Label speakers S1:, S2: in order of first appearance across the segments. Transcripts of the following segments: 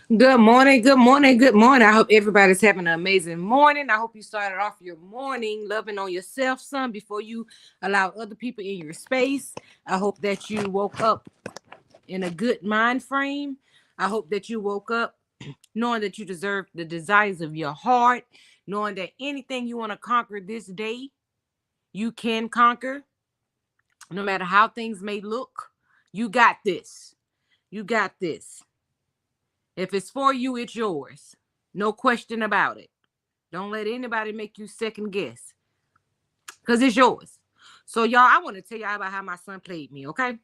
S1: Good morning, good morning, good morning. I hope everybody's having an amazing morning. I hope you started off your morning loving on yourself some before you allow other people in your space. I hope that you woke up in a good mind frame. I hope that you woke up knowing that you deserve the desires of your heart, knowing that anything you want to conquer this day, you can conquer, no matter how things may look. You got this. You got this. If it's for you, it's yours. No question about it. Don't let anybody make you second guess because it's yours. So, y'all, I want to tell y'all about how my son played me, okay?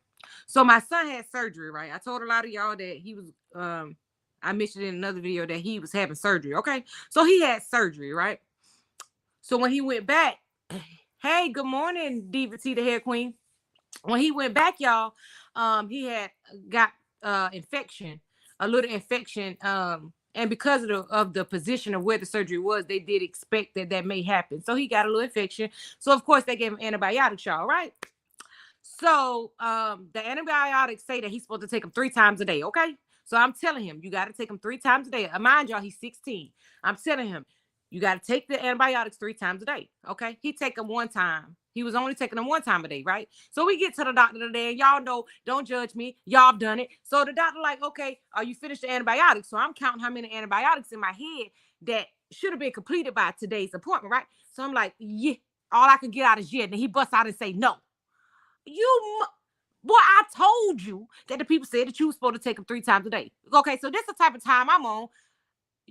S1: So, my son had surgery, right? I told a lot of y'all that he was, I mentioned in another video that he was having surgery, okay? So, he had surgery, right? So, when he went back, hey, good morning, Diva T, the hair queen. When he went back, y'all, he had got infection, a little infection, and because of the position of where the surgery was, they did expect that may happen. So he got a little infection. So of course they gave him antibiotics, y'all, right? So the antibiotics say that he's supposed to take them 3 times a day. Okay. So I'm telling him, you got to take them 3 times a day. Mind y'all, he's 16. I'm telling him, you got to take the antibiotics 3 times a day. Okay. He take them 1 time. He was only taking them 1 time a day, right? So we get to the doctor today, and y'all know, don't judge me. Y'all have done it. So the doctor like, okay, are you finished the antibiotics? So I'm counting how many antibiotics in my head that should have been completed by today's appointment, right? So I'm like, yeah, all I could get out is yeah. And he busts out and say, no. Boy, I told you that the people said that you were supposed to take them 3 times a day. Okay, so this is the type of time I'm on.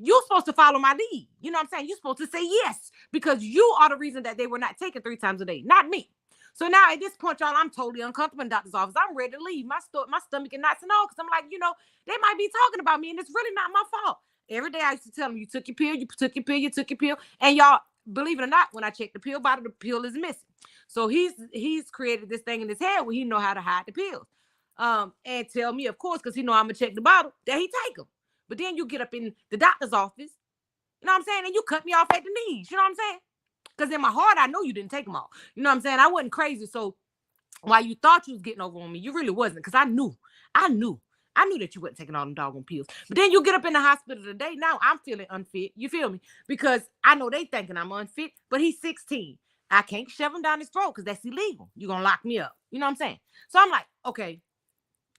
S1: You're supposed to follow my lead. You know what I'm saying? You're supposed to say yes because you are the reason that they were not taking 3 times a day, not me. So now at this point, y'all, I'm totally uncomfortable in the doctor's office. I'm ready to leave. My stomach and knots and all because I'm like, they might be talking about me and it's really not my fault. Every day I used to tell them, you took your pill, you took your pill, you took your pill. And y'all, believe it or not, when I check the pill bottle, the pill is missing. So he's created this thing in his head where he know how to hide the pills. And tell me, of course, because he know I'm gonna check the bottle, that he take them. But then you get up in the doctor's office, you know what I'm saying, and you cut me off at the knees, you know what I'm saying? Because in my heart, I know you didn't take them all. You know what I'm saying? I wasn't crazy. So while you thought you was getting over on me, you really wasn't. Because I knew that you wasn't taking all them doggone pills. But then you get up in the hospital today. Now I'm feeling unfit. You feel me? Because I know they thinking I'm unfit, but he's 16. I can't shove him down his throat because that's illegal. You're going to lock me up. You know what I'm saying? So I'm like, okay,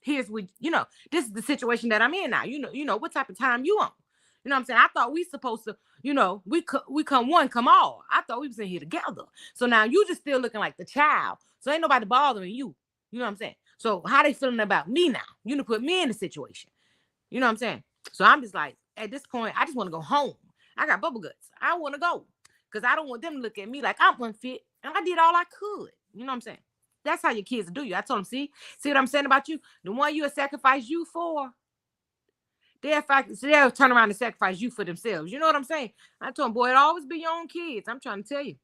S1: here's what, this is the situation that I'm in now. What type of time you on? You know what I'm saying? I thought we supposed to, we come one, come all. I thought we was in here together. So now you just still looking like the child. So ain't nobody bothering you. You know what I'm saying? So how they feeling about me now? You know, put me in the situation. You know what I'm saying? So I'm just like, at this point, I just want to go home. I got bubble guts. I want to go. Because I don't want them to look at me like I'm unfit. And I did all I could. You know what I'm saying? That's how your kids do you. I told them, see what I'm saying about you? The one you sacrifice you for, they'll turn around and sacrifice you for themselves. You know what I'm saying? I told them, boy, it always be your own kids. I'm trying to tell you.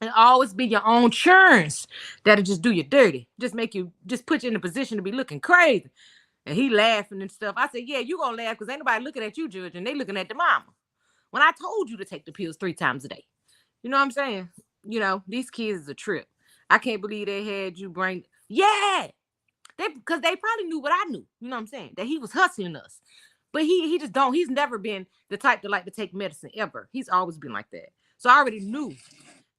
S1: It always be your own churns that'll just do you dirty. Just put you in a position to be looking crazy. And he laughing and stuff. I said, yeah, you gonna laugh because ain't nobody looking at you, judging. They looking at the mama. When I told you to take the pills 3 times a day. You know what I'm saying? These kids is a trip. I can't believe they had you bring. Yeah. Because they probably knew what I knew. You know what I'm saying? That he was hustling us. But he just don't. He's never been the type to like to take medicine ever. He's always been like that. So I already knew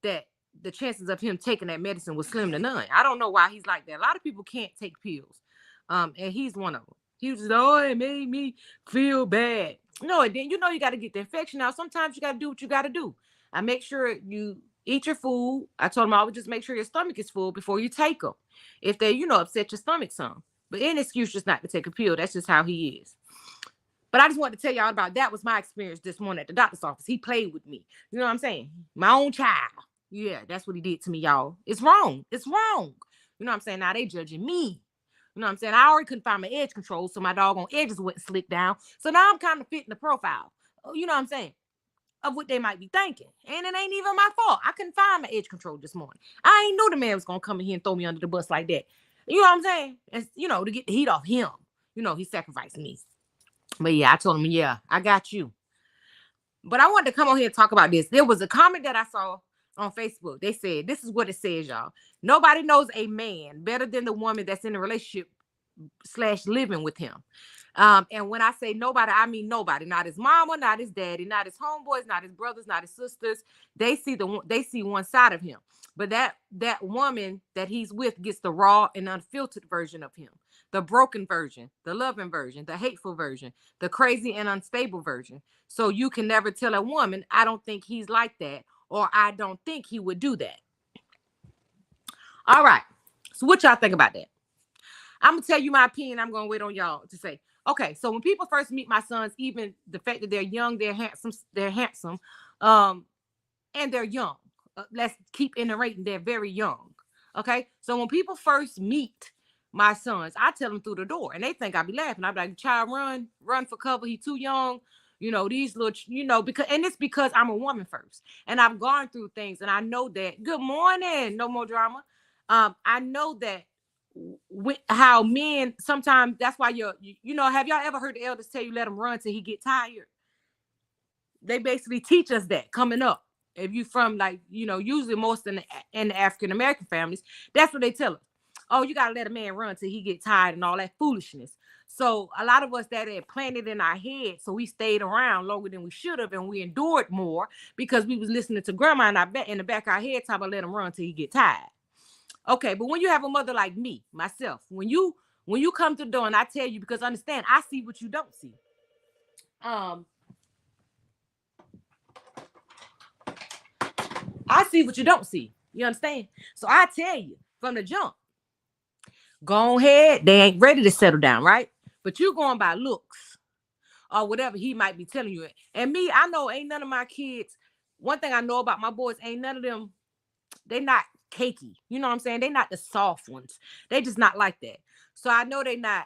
S1: that the chances of him taking that medicine was slim to none. I don't know why he's like that. A lot of people can't take pills. And he's one of them. He was just, oh, it made me feel bad. No, and then you got to get the infection out. Sometimes you got to do what you got to do. I make sure you eat your food. I told him I would just make sure your stomach is full before you take them. If they, upset your stomach some. But any excuse just not to take a pill. That's just how he is. But I just wanted to tell y'all about that was my experience this morning at the doctor's office. He played with me. You know what I'm saying? My own child. Yeah, that's what he did to me, y'all. It's wrong. It's wrong. You know what I'm saying? Now they judging me. You know what I'm saying? I already couldn't find my edge control, so my doggone edges wouldn't slick down. So now I'm kind of fitting the profile. You know what I'm saying? Of what they might be thinking. And it ain't even my fault. I couldn't find my edge control this morning. I ain't know the man was going to come in here and throw me under the bus like that. You know what I'm saying? And, to get the heat off him. He sacrificed me. But yeah, I told him, yeah, I got you. But I wanted to come on here and talk about this. There was a comment that I saw on Facebook. They said, this is what it says, y'all. Nobody knows a man better than the woman that's in a relationship / living with him. And when I say nobody, I mean nobody. Not his mama, not his daddy, not his homeboys, not his brothers, not his sisters. They see one side of him. But that woman that he's with gets the raw and unfiltered version of him, the broken version, the loving version, the hateful version, the crazy and unstable version. So you can never tell a woman, I don't think he's like that, or I don't think he would do that. All right. So what y'all think about that? I'm gonna tell you my opinion. I'm gonna wait on y'all to say. Okay, so when people first meet my sons, even the fact that they're young, they're handsome, and they're young. Let's keep iterating. They're very young. Okay, so when people first meet my sons, I tell them through the door, and they think I be laughing. I be like, "Child, run for cover. He too young." These little, it's because I'm a woman first, and I've gone through things, and I know that. Good morning, no more drama. I know that with how men sometimes, that's why have y'all ever heard the elders tell you let him run till he get tired? They basically teach us that coming up. If you from usually most in the African American families, that's what they tell us. Oh, you gotta let a man run till he get tired and all that foolishness. So a lot of us that had planted in our head, so we stayed around longer than we should have, and we endured more because we was listening to grandma in the back of our head talking about let him run till he get tired. Okay, but when you have a mother like me, myself, when you come to the door and I tell you, because understand, I see what you don't see. I see what you don't see. You understand? So I tell you from the jump, go ahead. They ain't ready to settle down, right? But you going by looks or whatever he might be telling you. And me, I know ain't none of my kids. One thing I know about my boys, ain't none of them. They not cakey. You know what I'm saying? They not the soft ones. They just not like that. So I know they not,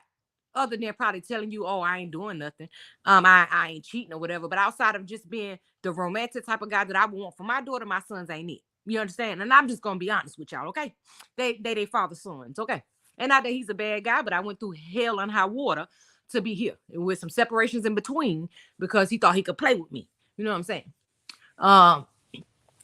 S1: other than probably telling you, oh, I ain't doing nothing. I ain't cheating or whatever. But outside of just being the romantic type of guy that I want for my daughter, my sons ain't it. You understand? And I'm just gonna be honest with y'all, okay? They father's sons, okay? And not that he's a bad guy, but I went through hell and high water to be here with some separations in between because he thought he could play with me. You know what I'm saying?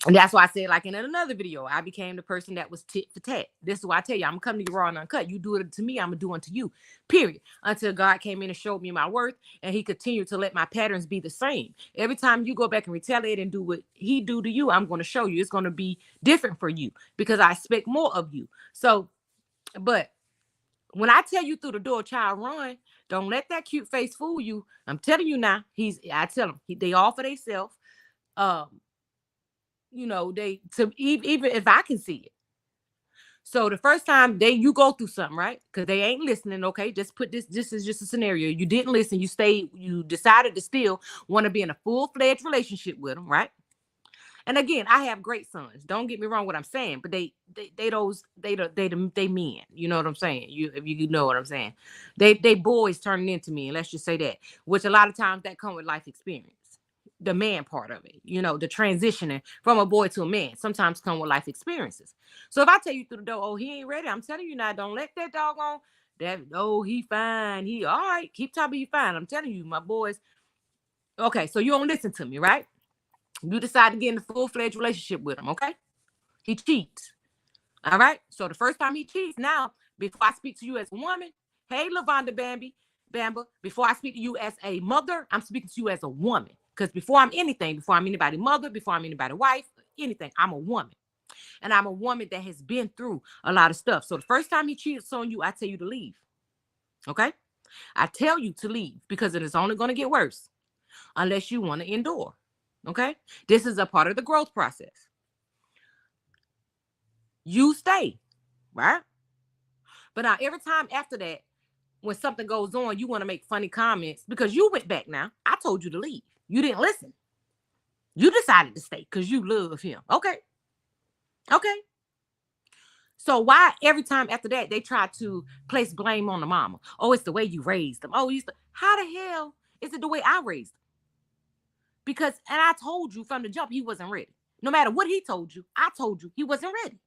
S1: And that's why I said, like in another video, I became the person that was tit for tat. This is why I tell you, I'm coming to you raw and uncut. You do it to me, I'm gonna do it to you. Period. Until God came in and showed me my worth, and He continued to let my patterns be the same. Every time you go back and retaliate and do what He do to you, I'm gonna show you. It's gonna be different for you because I expect more of you. So, but when I tell you through the door, child, run. Don't let that cute face fool you. I'm telling you now. I tell them they all for themselves. Even if I can see it. So the first time you go through something, right? Because they ain't listening. Okay, just put this is just a scenario. You didn't listen. You decided to still want to be in a full-fledged relationship with them, right? And again, I have great sons. Don't get me wrong what I'm saying, but they men. You know what I'm saying? If you know what I'm saying. They boys turning into me, and let's just say that. Which a lot of times that come with life experience. The man part of it, the transitioning from a boy to a man sometimes come with life experiences. So if I tell you through the door, oh, he ain't ready, I'm telling you now, don't let that doggone he fine. He all right. Keep talking, he fine. I'm telling you, my boys. Okay, so you don't listen to me, right? You decide to get in a full-fledged relationship with him, okay? He cheats. All right. So the first time he cheats, now, before I speak to you as a woman, hey, Lavonda Bamba, before I speak to you as a mother, I'm speaking to you as a woman. Because before I'm anything, before I'm anybody's mother, before I'm anybody's wife, anything, I'm a woman. And I'm a woman that has been through a lot of stuff. So the first time he cheats on you, I tell you to leave. Okay? I tell you to leave because it is only going to get worse unless you want to endure. Okay? This is a part of the growth process. You stay, right? But now every time after that, when something goes on, you want to make funny comments because you went back now. I told you to leave. You didn't listen. You decided to stay because you love him. Okay. So why every time after that, they try to place blame on the mama? Oh, it's the way you raised them. Oh, how the hell is it the way I raised them? Because, and I told you from the jump, he wasn't ready. No matter what he told you, I told you he wasn't ready.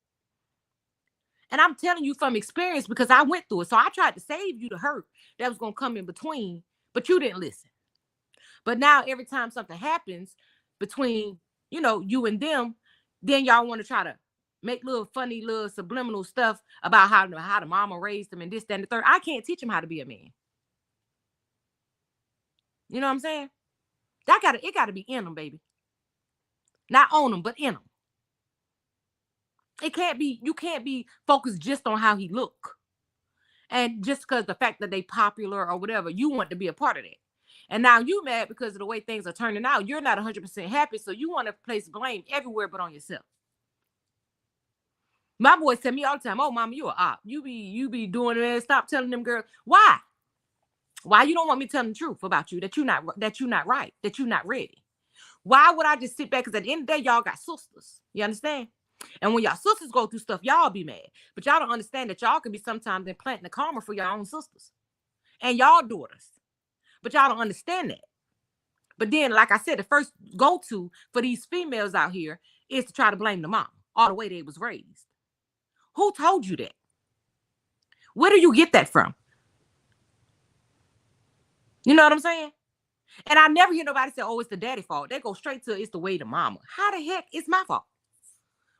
S1: And I'm telling you from experience because I went through it. So I tried to save you the hurt that was going to come in between, but you didn't listen. But now every time something happens between, you and them, then y'all want to try to make little funny, little subliminal stuff about how the mama raised them and this, that, and the third. I can't teach them how to be a man. You know what I'm saying? It gotta be in them, baby. Not on them, but in them. You can't be focused just on how he look. And just because the fact that they popular or whatever, you want to be a part of that. And now you mad because of the way things are turning out. You're not 100% happy, so you want to place blame everywhere but on yourself. My boys tell me all the time, "Oh, mama, you a op. You be doing it. Stop telling them girls. Why? Why you don't want me telling the truth about you, that you're not right, that you're not ready? Why would I just sit back? Because at the end of the day, y'all got sisters. You understand? And when y'all sisters go through stuff, y'all be mad. But y'all don't understand that y'all can be sometimes implanting the karma for your own sisters and y'all daughters. But y'all don't understand that. But then, like I said, the first go-to for these females out here is to try to blame the mom, all the way they was raised. Who told you that? Where do you get that from? You know what I'm saying? And I never hear nobody say, "Oh, it's the daddy fault." They go straight to, "It's the way the mama." How the heck it's my fault?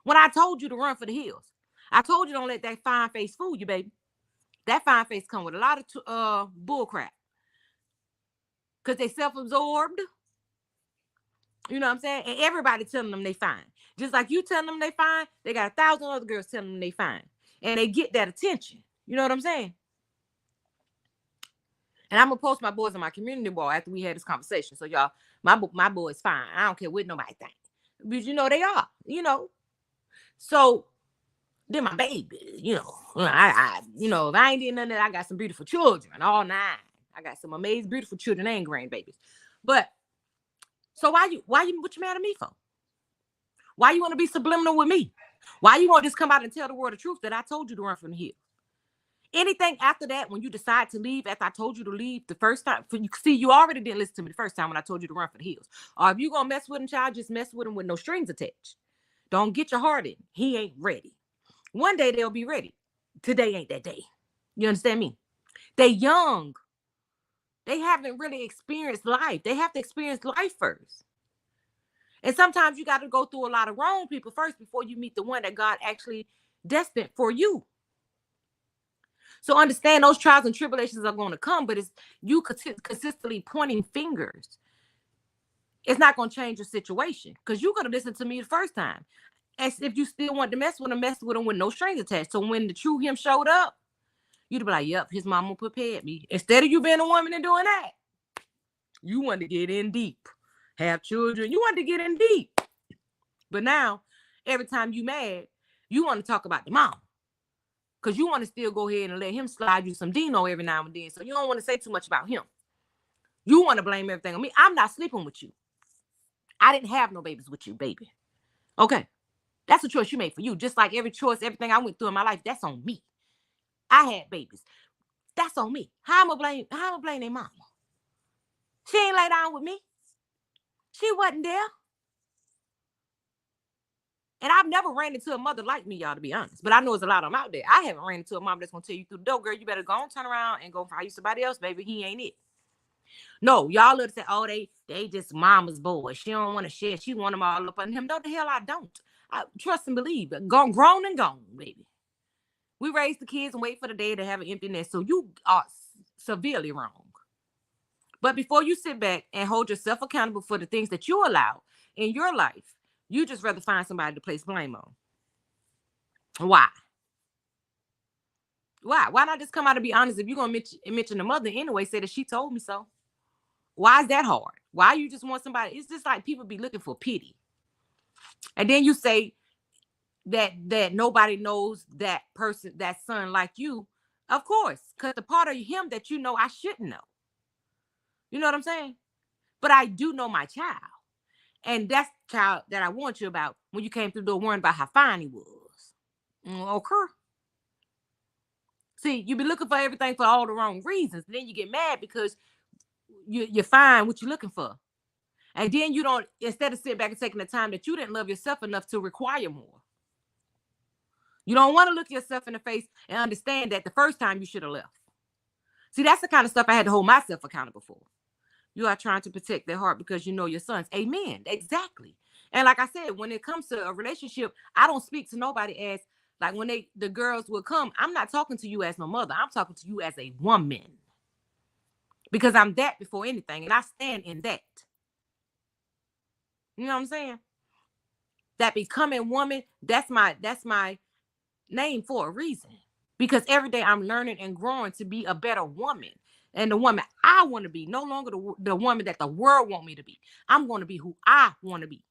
S1: When I told you to run for the hills, I told you don't let that fine face fool you, baby. That fine face come with a lot of bull crap. Because they self-absorbed. You know what I'm saying? And everybody telling them they fine. Just like you telling them they fine, they got 1,000 other girls telling them they fine. And they get that attention. You know what I'm saying? And I'm going to post my boys on my community wall after we had this conversation. So y'all, my boys fine. I don't care what nobody think. But you know they are, you know. So then my baby, you know, if I ain't did none of that, I got some beautiful children, all 9. I got some amazing, beautiful children and grandbabies. But so what you mad at me for? Why you want to be subliminal with me? Why you want to just come out and tell the world the truth that I told you to run from the hill? Anything after that, when you decide to leave, after I told you to leave the first time, you already didn't listen to me the first time when I told you to run for the hills. Or if you gonna mess with him, child, just mess with him with no strings attached. Don't get your heart in. He ain't ready. One day they'll be ready. Today ain't that day. You understand me? They young. They haven't really experienced life. They have to experience life first. And sometimes you got to go through a lot of wrong people first before you meet the one that God actually destined for you. So understand those trials and tribulations are going to come, but it's you consistently pointing fingers. It's not going to change your situation because you could have listened to me the first time. As if you still want to mess with him with no strings attached. So when the true him showed up, you'd be like, "Yep, his mama prepared me." Instead of you being a woman and doing that, you want to get in deep, have children. You want to get in deep. But now, every time you mad, you want to talk about the mom. Because you want to still go ahead and let him slide you some Dino every now and then. So you don't want to say too much about him. You want to blame everything on me. I'm not sleeping with you. I didn't have no babies with you, baby. Okay. That's a choice you made for you. Just like every choice, everything I went through in my life, that's on me. I had babies. That's on me. How am I blame their mama? She ain't lay down with me. She wasn't there. And I've never ran into a mother like me, y'all, to be honest. But I know there's a lot of them out there. I haven't ran into a mom that's going to tell you through the door, "Girl, you better go and turn around and go find somebody else, baby. He ain't it." No, y'all love to say, "Oh, they just mama's boy. She don't want to share. She want them all up on him." No, the hell I don't. I trust and believe. Grown and gone, baby. We raise the kids and wait for the day to have an empty nest. So you are severely wrong. But before you sit back and hold yourself accountable for the things that you allow in your life, you just rather find somebody to place blame on. Why? Why? Why not just come out and be honest? If you're going to mention the mother anyway, say that she told me so. Why is that hard? Why you just want somebody? It's just like people be looking for pity. And then you say that nobody knows that person, that son like you. Of course, because the part of him that you know I shouldn't know. You know what I'm saying? But I do know my child. And that's the child that I warned you about when you came through the door worrying about how fine he was. Okay. See, you be looking for everything for all the wrong reasons. Then you get mad because you find what you're looking for. And then you don't, instead of sitting back and taking the time that you didn't love yourself enough to require more. You don't want to look yourself in the face and understand that the first time you should have left. See, that's the kind of stuff I had to hold myself accountable for. You are trying to protect their heart because you know your sons. Amen. Exactly. And like I said, when it comes to a relationship, I don't speak to nobody as, like when the girls will come, I'm not talking to you as my mother. I'm talking to you as a woman. because I'm that before anything, and I stand in that. You know what I'm saying? That becoming woman, that's my name for a reason. Because every day I'm learning and growing to be a better woman. And the woman I want to be, no longer the woman that the world want me to be. I'm going to be who I want to be.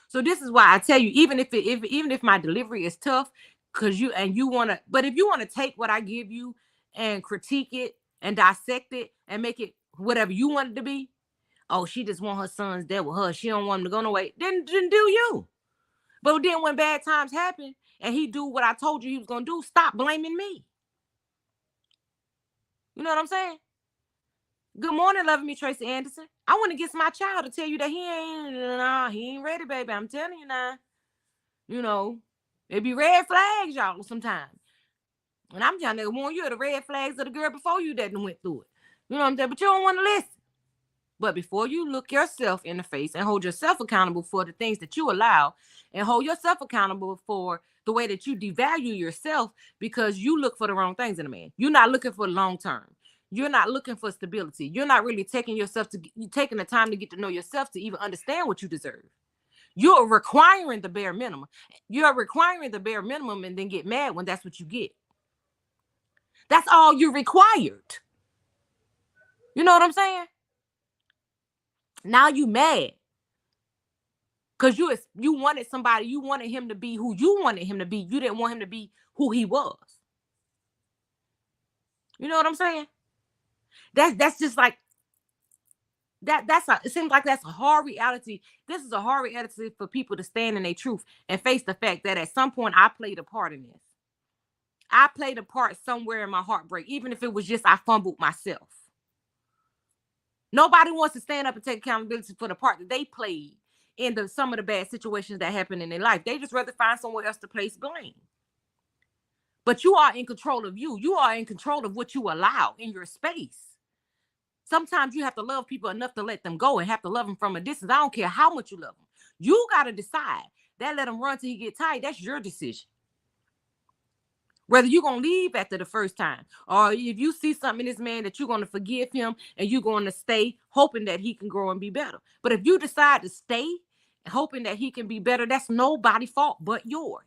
S1: So this is why I tell you, even if my delivery is tough, because you want to, but if you want to take what I give you and critique it and dissect it and make it whatever you want it to be, oh, she just want her sons there with her. She don't want them to go no way. Then do you. But then when bad times happen and he do what I told you he was gonna do, stop blaming me. You know what I'm saying? Good morning, loving me, Tracy Anderson. I want to get my child to tell you that he ain't ready, baby. I'm telling you now. You know, it be red flags, y'all, sometimes. And I'm trying to warn you of the red flags of the girl before you that went through it. You know what I'm saying? But you don't want to listen. But before you look yourself in the face and hold yourself accountable for the things that you allow, and hold yourself accountable for the way that you devalue yourself because you look for the wrong things in a man. You're not looking for long term. You're not looking for stability. You're not really taking the time to get to know yourself to even understand what you deserve. You're requiring the bare minimum. You're requiring the bare minimum and then get mad when that's what you get. That's all you required. You know what I'm saying? Now you mad because you wanted somebody, you wanted him to be who you wanted him to be. You didn't want him to be who he was. You know what I'm saying? That's just like that. It seems like that's a hard reality. This is a hard reality for people to stand in their truth and face the fact that at some point I played a part in this. I played a part somewhere in my heartbreak, even if it was just I fumbled myself. Nobody wants to stand up and take accountability for the part that they played in some of the bad situations that happened in their life. They just rather find somewhere else to place blame. But you are in control of you. You are in control of what you allow in your space. Sometimes you have to love people enough to let them go and have to love them from a distance. I don't care how much you love them. You got to decide that let them run till you get tired. That's your decision. Whether you're going to leave after the first time, or if you see something in this man that you're going to forgive him and you're going to stay hoping that he can grow and be better. But if you decide to stay hoping that he can be better, that's nobody's fault but yours.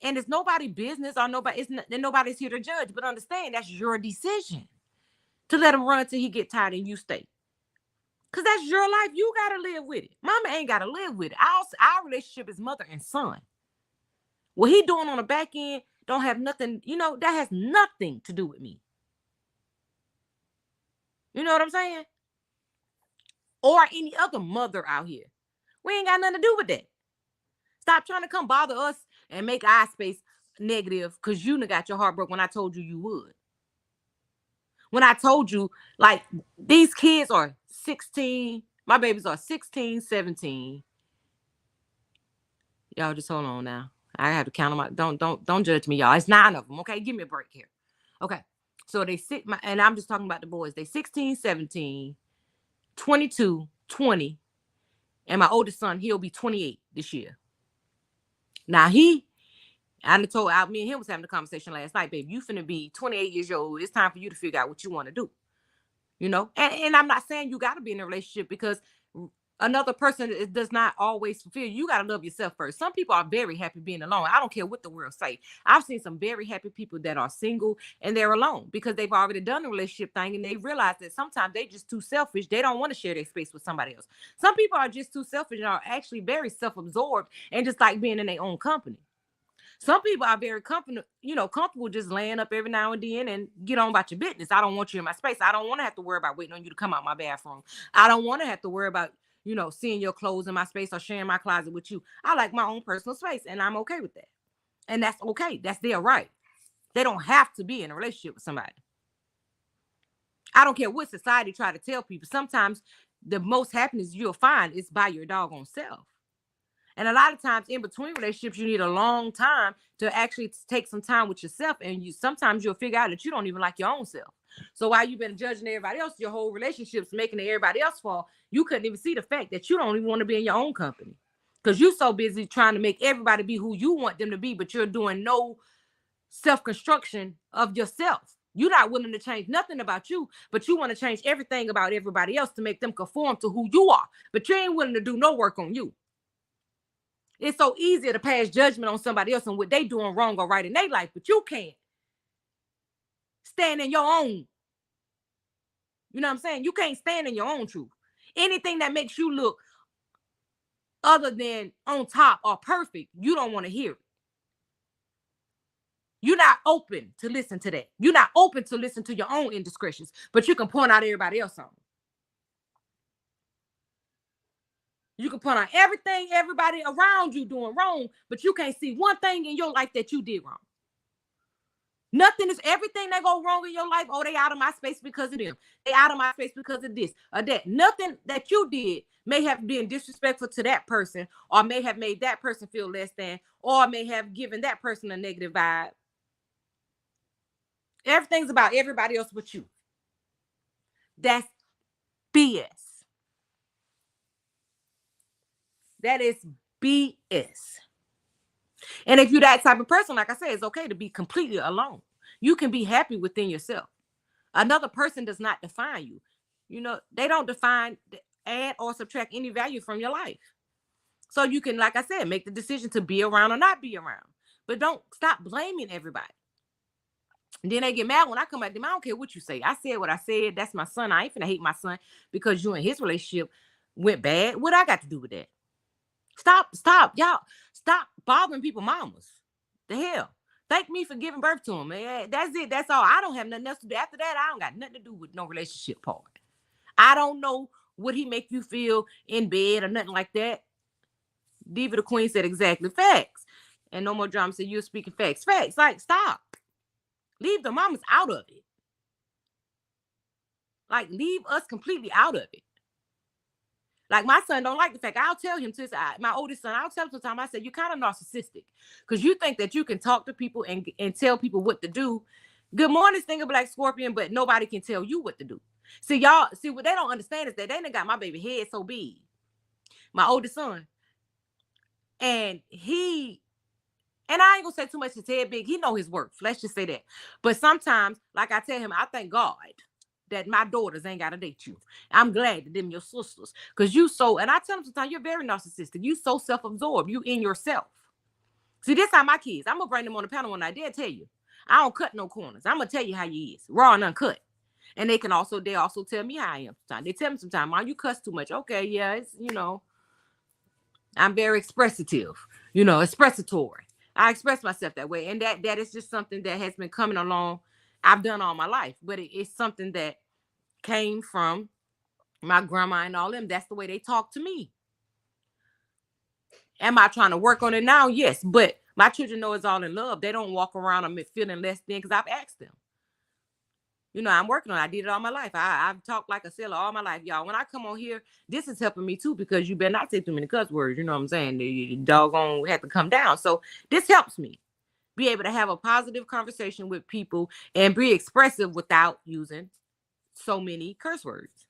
S1: And it's nobody's business or nobody's here to judge. But understand that's your decision to let him run till he get tired and you stay. Because that's your life. You got to live with it. Mama ain't got to live with it. Our relationship is mother and son. What he doing on the back end don't have nothing, that has nothing to do with me. You know what I'm saying? Or any other mother out here. We ain't got nothing to do with that. Stop trying to come bother us and make our space negative because you done got your heart broke when I told you you would. When I told you, like, these kids are 16. My babies are 16, 17. Y'all just hold on now. I have to count them out. Don't judge me, y'all. It's 9 of them, okay? Give me a break here. Okay. So they and I'm just talking about the boys. They 16, 17, 22, 20. And my oldest son, he'll be 28 this year. Now me and him was having a conversation last night, baby. You finna be 28 years old. It's time for you to figure out what you want to do. And I'm not saying you got to be in a relationship because another person does not always fulfill. You got to love yourself first. Some people are very happy being alone. I don't care what the world say. I've seen some very happy people that are single and they're alone because they've already done the relationship thing and they realize that sometimes they just too selfish. They don't want to share their space with somebody else. Some people are just too selfish and are actually very self-absorbed and just like being in their own company. Some people are very comfortable just laying up every now and then and get on about your business. I don't want you in my space. I don't want to have to worry about waiting on you to come out my bathroom. I don't want to have to worry about, seeing your clothes in my space or sharing my closet with you. I like my own personal space and I'm okay with that. And that's okay. That's their right. They don't have to be in a relationship with somebody. I don't care what society try to tell people. Sometimes the most happiness you'll find is by your doggone self. And a lot of times in between relationships, you need a long time to actually take some time with yourself. And sometimes you'll figure out that you don't even like your own self. So while you've been judging everybody else, your whole relationship's making everybody else fall. You couldn't even see the fact that you don't even want to be in your own company because you're so busy trying to make everybody be who you want them to be, but you're doing no self-construction of yourself. You're not willing to change nothing about you, but you want to change everything about everybody else to make them conform to who you are. But you ain't willing to do no work on you. It's so easy to pass judgment on somebody else and what they doing wrong or right in their life, but you can't stand in your own. You know what I'm saying? You can't stand in your own truth. Anything that makes you look other than on top or perfect, you don't want to hear it. You're not open to listen to that. You're not open to listen to your own indiscretions, but you can point out everybody else on. You can point out everything everybody around you doing wrong, but you can't see one thing in your life that you did wrong. Nothing is everything that go wrong in your life. Oh, they out of my space because of them. They out of my space because of this or that. Nothing that you did may have been disrespectful to that person, or may have made that person feel less than, or may have given that person a negative vibe. Everything's about everybody else but you. That's BS. That is BS. And if you're that type of person, like I said, it's okay to be completely alone. You can be happy within yourself. Another person does not define you. You know, they don't define, add, or subtract any value from your life. So you can, like I said, make the decision to be around or not be around. But don't stop blaming everybody. And then they get mad when I come at them. I don't care what you say. I said what I said. That's my son. I ain't finna hate my son because you and his relationship went bad. What I got to do with that? Stop, y'all. Stop bothering people, mamas. The hell. Thank me for giving birth to him. Man. That's it. That's all. I don't have nothing else to do. After that, I don't got nothing to do with no relationship part. I don't know what he make you feel in bed or nothing like that. Diva the Queen said exactly. Facts. And No More Drama said, you're speaking facts. Facts. Like, stop. Leave the mamas out of it. Like, leave us completely out of it. Like, my son don't like the fact. I'll tell him to my oldest son, I'll tell him sometimes, I said, you're kind of narcissistic because you think that you can talk to people and tell people what to do. Good morning, Stinger Black Scorpion, but nobody can tell you what to do. See, y'all, see, what they don't understand is that they done got my baby head so big, my oldest son. And I ain't gonna say too much, his head big. He know his worth. Let's just say that. But sometimes, like I tell him, I thank God that my daughters ain't gotta date you. I'm glad that them your sisters. Because you so, and I tell them sometimes, you're very narcissistic. You so self-absorbed. You in yourself. See, this how my kids, I'm gonna bring them on the panel one night. They'll tell you. I don't cut no corners. I'm gonna tell you how you is. Raw and uncut. And they also tell me how I am sometimes. They tell me sometimes, Mom, you cuss too much. Okay, yeah, it's, I'm very expressive, expressatory. I express myself that way. And that is just something that has been coming along. I've done all my life, but it's something that came from my grandma and all them. That's the way they talk to me. Am I trying to work on it now? Yes, but my children know it's all in love. They don't walk around and feeling less than because I've asked them. I'm working on it. I did it all my life. I've talked like a sailor all my life, y'all. When I come on here, this is helping me too because you better not say too many cuss words. You know what I'm saying? The doggone have to come down. So this helps me be able to have a positive conversation with people and be expressive without using so many curse words.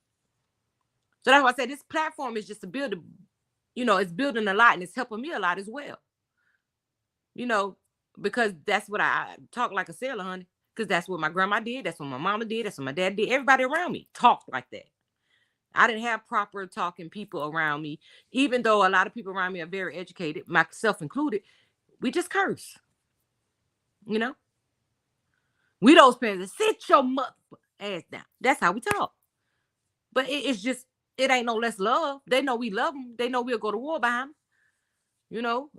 S1: So that's why I said this platform is just to build, it's building a lot and it's helping me a lot as well. Because that's what I talk like a sailor, honey. Because that's what my grandma did. That's what my mama did. That's what my dad did. Everybody around me talked like that. I didn't have proper talking people around me. Even though a lot of people around me are very educated, myself included, we just curse. We those parents that sit your mother ass down. That's how we talk. But it's just, it ain't no less love. They know we love them. They know we'll go to war behind them.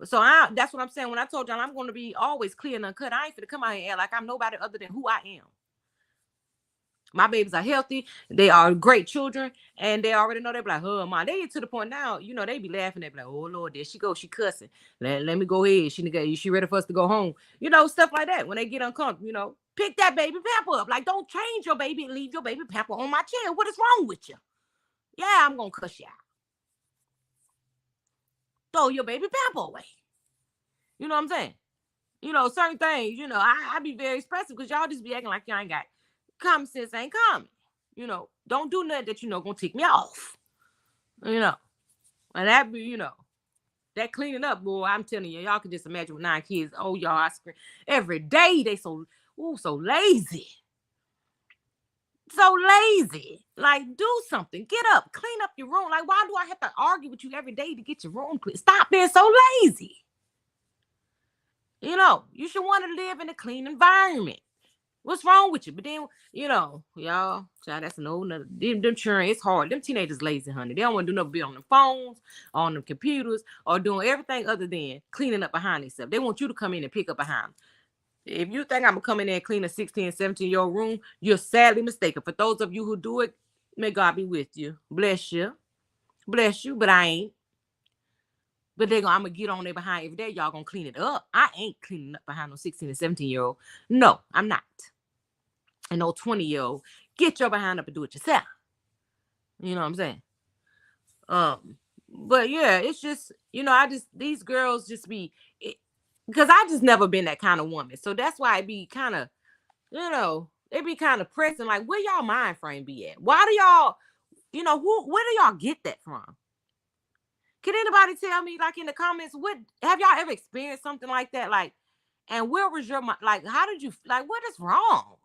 S1: So that's what I'm saying. When I told y'all I'm going to be always clear and uncut, I ain't finna come out here and act like I'm nobody other than who I am. My babies are healthy. They are great children. And they already know. They be like, oh, Mom. They get to the point now, they be laughing. They be like, oh, Lord, there she goes. She cussing. Let me go ahead. She ready for us to go home. Stuff like that. When they get uncomfortable, pick that baby pamper up. Like, don't change your baby and leave your baby pamper on my chair. What is wrong with you? Yeah, I'm going to cuss you out. Throw your baby pamper away. You know what I'm saying? Certain things, I be very expressive because y'all just be acting like y'all ain't got common sense ain't common. Don't do nothing that gonna tick me off. And that be, that cleaning up, boy, I'm telling you, y'all can just imagine with 9 kids. Oh, y'all, I scream every day. They so lazy. so lazy. Like, do something. Get up, clean up your room. Like, why do I have to argue with you every day to get your room clean? Stop being so lazy. You should want to live in a clean environment. What's wrong with you? But then, y'all, child, that's an old nother. Them children, it's hard. Them teenagers lazy, honey. They don't want to do nothing, be on the phones, on the computers, or doing everything other than cleaning up behind themselves. They want you to come in and pick up behind them. If you think I'm going to come in there and clean a 16, 17-year-old room, you're sadly mistaken. For those of you who do it, may God be with you. Bless you. Bless you, but I ain't. But I'm going to get on there behind every day. Y'all going to clean it up. I ain't cleaning up behind no 16 and 17-year-old. No, I'm not. And no 20-year-old. Get your behind up and do it yourself. You know what I'm saying? But yeah, it's just, these girls just be, because I just never been that kind of woman. So that's why it be kind of, it be kind of pressing. Like, where y'all mind frame be at? Why do y'all, where do y'all get that from? Can anybody tell me, like, in the comments, what have y'all ever experienced something like that? Like, and where was your mind? Like, how did you, like, what is wrong?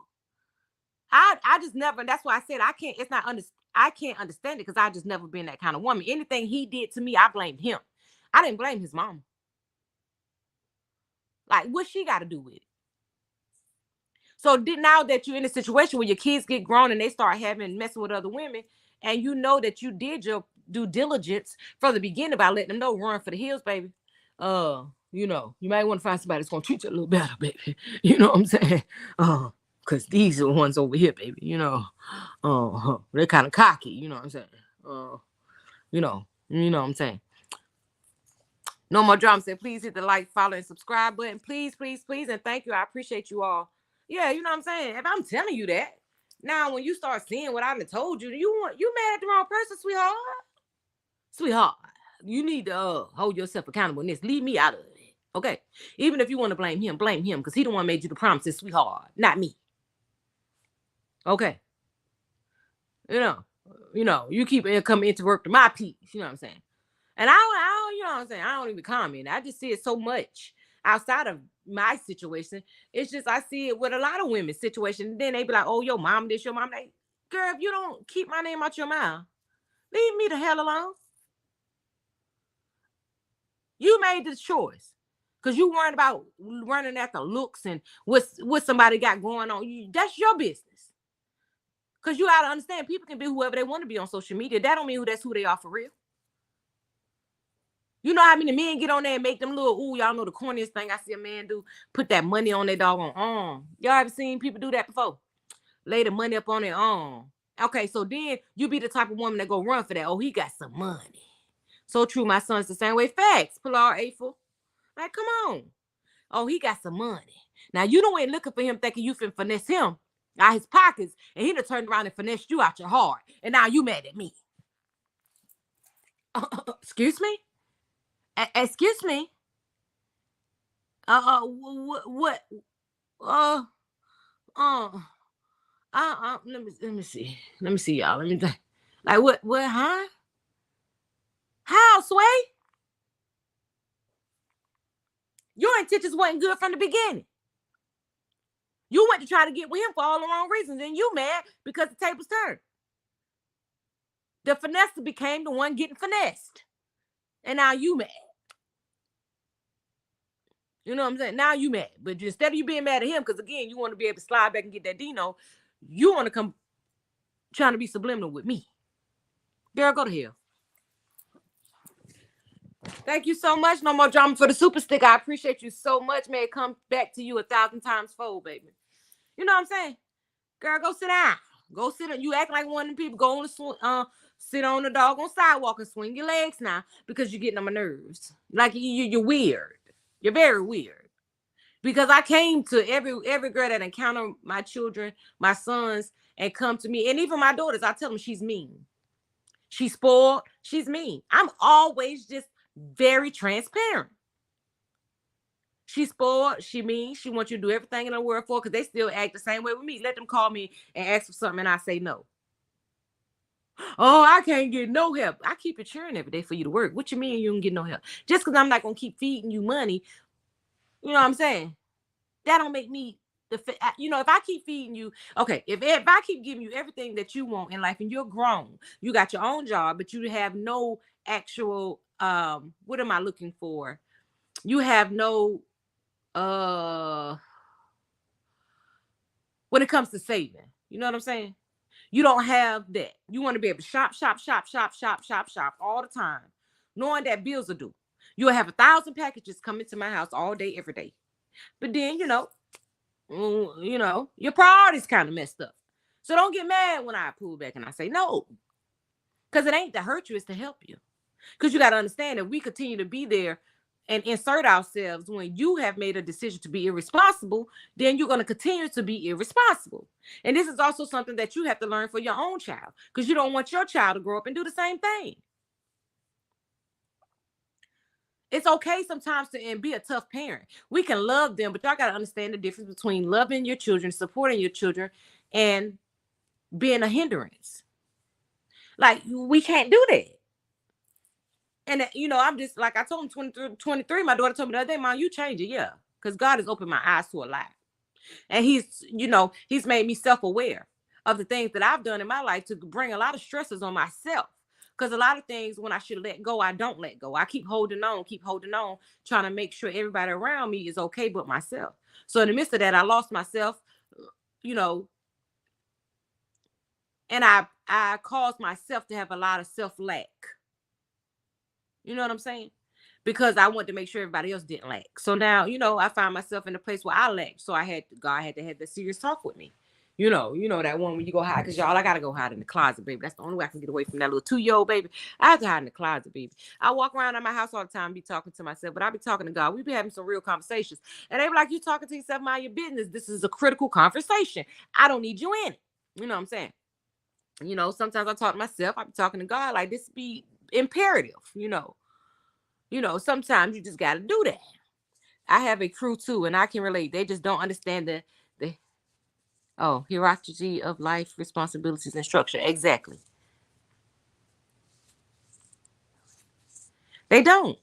S1: I just never, that's why I said I can't understand it, because I just never been that kind of woman. Anything he did to me, I blamed him. I didn't blame his mama. Like, what she got to do with it? So now that you're in a situation where your kids get grown and they start messing with other women, and you know that you did your due diligence from the beginning by letting them know, run for the hills, baby. You might want to find somebody that's gonna treat you a little better, baby. You know what I'm saying? Because these are the ones over here, baby. They're kind of cocky. You know what I'm saying? You know what I'm saying? No More Drama said, please hit the like, follow, and subscribe button. Please, please, please, and thank you. I appreciate you all. Yeah, you know what I'm saying? If I'm telling you that, now when you start seeing what I done told you, you mad at the wrong person, sweetheart. Sweetheart, you need to hold yourself accountable in this. Leave me out of it. Okay? Even if you want to blame him, because he the one made you the promises, sweetheart, not me. Okay? You keep coming into work to my peace. You know what I'm saying? And I don't, you know what I'm saying? I don't even comment. I just see it so much outside of my situation. It's just, I see it with a lot of women's situation. And then they be like, oh, your mom this, your mom that. Girl, if you don't keep my name out your mouth, leave me the hell alone. You made the choice. Because you weren't about running after looks and what somebody got going on. That's your business. Because you got to understand, people can be whoever they want to be on social media. That don't mean that's who they are for real. You know how many men get on there and make them little, y'all know the corniest thing I see a man do? Put that money on their doggone arm. Y'all ever seen people do that before? Lay the money up on their arm. Okay, so then you be the type of woman that go run for that. Oh, he got some money. So true, my son's the same way. Facts, Pilar April. Like, come on. Oh, he got some money. Now, you don't ain't looking for him thinking you finna finesse him out his pockets, and he done turned around and finessed you out your heart. And now you mad at me. Excuse me? Excuse me? What? Let me see. Let me see, y'all. Let me think. Like, what, huh? How, Sway? Your intentions wasn't good from the beginning. You went to try to get with him for all the wrong reasons, and you mad because the tables turned. The finesser became the one getting finessed. And now you mad. You know what I'm saying? Now you mad. But instead of you being mad at him, because again, you want to be able to slide back and get that Dino, you want to come trying to be subliminal with me. Girl, go to hell. Thank you so much. No More Drama for the super stick. I appreciate you so much. May it come back to you 1,000 times fold, baby. You know what I'm saying? Girl, go sit down. Go sit down. You act like one of them people. Go on the sit on the doggone sidewalk and swing your legs now, because you're getting on my nerves. Like, you're weird. You're very weird. Because I came to every girl that encounter my children, my sons, and come to me, and even my daughters, I tell them she's mean. She's spoiled. She's mean. I'm always just very transparent. She's spoiled. She mean. She wants you to do everything in the world for her, because they still act the same way with me. Let them call me and ask for something, and I say no. Oh, I can't get no help. I keep it churning every day for you to work. What you mean you don't get no help? Just because I'm not going to keep feeding you money, you know what I'm saying? That don't make me if I keep feeding you, okay, if I keep giving you everything that you want in life and you're grown, you got your own job, but you have no actual, what am I looking for? You have no, uh, when it comes to saving, you know what I'm saying? You don't have that. You want to be able to shop, shop, shop, shop, shop, shop, shop all the time, knowing that bills are due. You'll have 1,000 packages coming to my house all day, every day. But then, your priorities kind of messed up. So don't get mad when I pull back and I say no, because it ain't to hurt you, it's to help you. Because you got to understand that we continue to be there and insert ourselves when you have made a decision to be irresponsible, then you're going to continue to be irresponsible. And this is also something that you have to learn for your own child, because you don't want your child to grow up and do the same thing. It's okay sometimes to be a tough parent. We can love them, but y'all got to understand the difference between loving your children, supporting your children, and being a hindrance. Like, we can't do that. And, I'm just, like I told him, 23, my daughter told me the other day, Mom, you change it. Yeah. Because God has opened my eyes to a lot. And he's made me self-aware of the things that I've done in my life to bring a lot of stresses on myself. Because a lot of things, when I should let go, I don't let go. I keep holding on, trying to make sure everybody around me is okay but myself. So in the midst of that, I lost myself, and I caused myself to have a lot of self-lack. You know what I'm saying? Because I wanted to make sure everybody else didn't lack. So now, I find myself in a place where I lack. So God had to have that serious talk with me. You know that one when you go hide, because y'all, I gotta go hide in the closet, baby. That's the only way I can get away from that little 2-year-old baby. I have to hide in the closet, baby. I walk around in my house all the time, be talking to myself, but I be talking to God. We be having some real conversations. And they be like, you talking to yourself, mind your business. This is a critical conversation. I don't need you in it. You know what I'm saying? Sometimes I talk to myself. I be talking to God, like, this be imperative, sometimes you just got to do that. I have a crew too, and I can relate. They just don't understand the hierarchy of life, responsibilities, and structure. Exactly. They don't.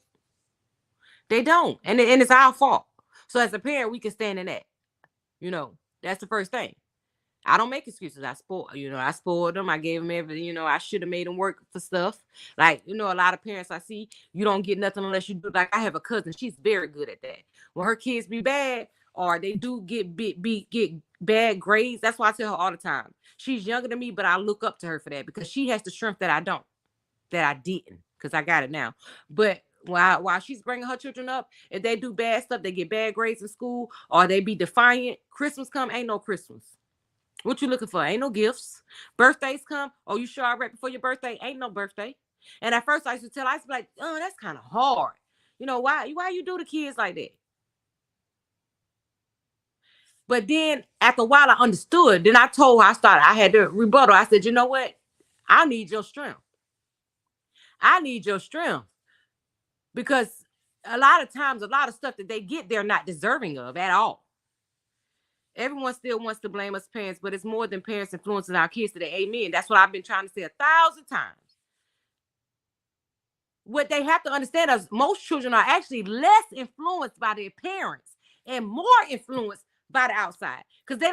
S1: And it's our fault. So as a parent, we can stand in that. That's the first thing. I don't make excuses. I spoiled them. I gave them everything. I should have made them work for stuff. Like, a lot of parents I see, you don't get nothing unless you do. Like, I have a cousin. She's very good at that. When her kids be bad or they do get get bad grades, that's why I tell her all the time. She's younger than me, but I look up to her for that, because she has the strength that I don't, that I didn't, because I got it now. But while she's bringing her children up, if they do bad stuff, they get bad grades in school, or they be defiant, Christmas come, ain't no Christmas. What you looking for? Ain't no gifts. Birthdays come. Oh, you sure I right before your birthday? Ain't no birthday. And at first I used to be like, oh, that's kind of hard. Why you do the kids like that? But then after a while I understood. Then I had to rebuttal. I said, you know what? I need your strength. I need your strength. Because a lot of times, a lot of stuff that they get, they're not deserving of at all. Everyone still wants to blame us parents, but it's more than parents influencing our kids today. Amen. That's what I've been trying to say 1,000 times. What they have to understand is most children are actually less influenced by their parents and more influenced by the outside, because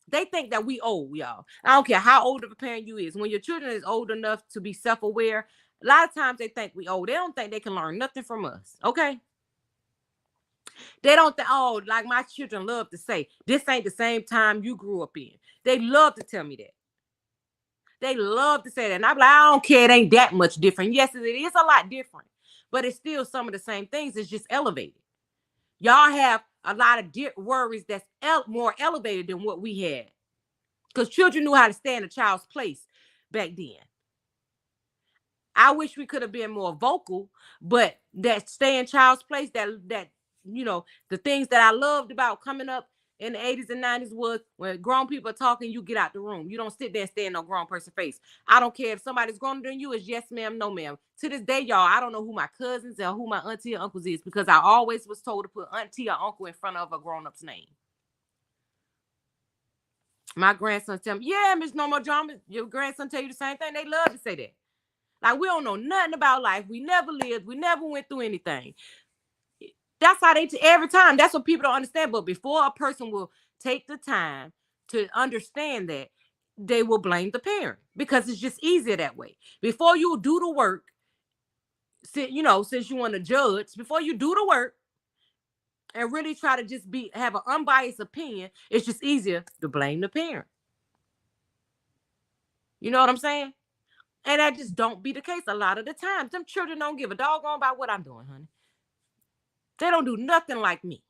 S1: they think that we old, y'all. I don't care how old of a parent you is. When your children is old enough to be self-aware, a lot of times they think we old. They don't think they can learn nothing from us. Okay. They don't think, like my children love to say, this ain't the same time you grew up in. They love to tell me that. They love to say that. And I'm like, I don't care. It ain't that much different. Yes, it is a lot different, but it's still some of the same things. It's just elevated. Y'all have a lot of worries that's more elevated than what we had, because children knew how to stand a child's place back then. I wish we could have been more vocal, but that stay in child's place, that the things that I loved about coming up in the 80s and 90s was when grown people are talking, you get out the room. You don't sit there and stay in no grown person's face. I don't care if somebody's growner than you, is yes ma'am, no ma'am. To this day, y'all, I don't know who my cousins or who my auntie or uncles is, because I always was told to put auntie or uncle in front of a grown-up's name. My grandson tell me, yeah, Miss No More Drama, your grandson tell you the same thing. They love to say that. Like, we don't know nothing about life. We never lived. We never went through anything. That's how every time. That's what people don't understand. But before a person will take the time to understand that, they will blame the parent because it's just easier that way. Before you do the work, since you want to judge, before you do the work and really try to just have an unbiased opinion, it's just easier to blame the parent. You know what I'm saying? And that just don't be the case a lot of the times. Them children don't give a doggone about what I'm doing, honey. They don't do nothing like me.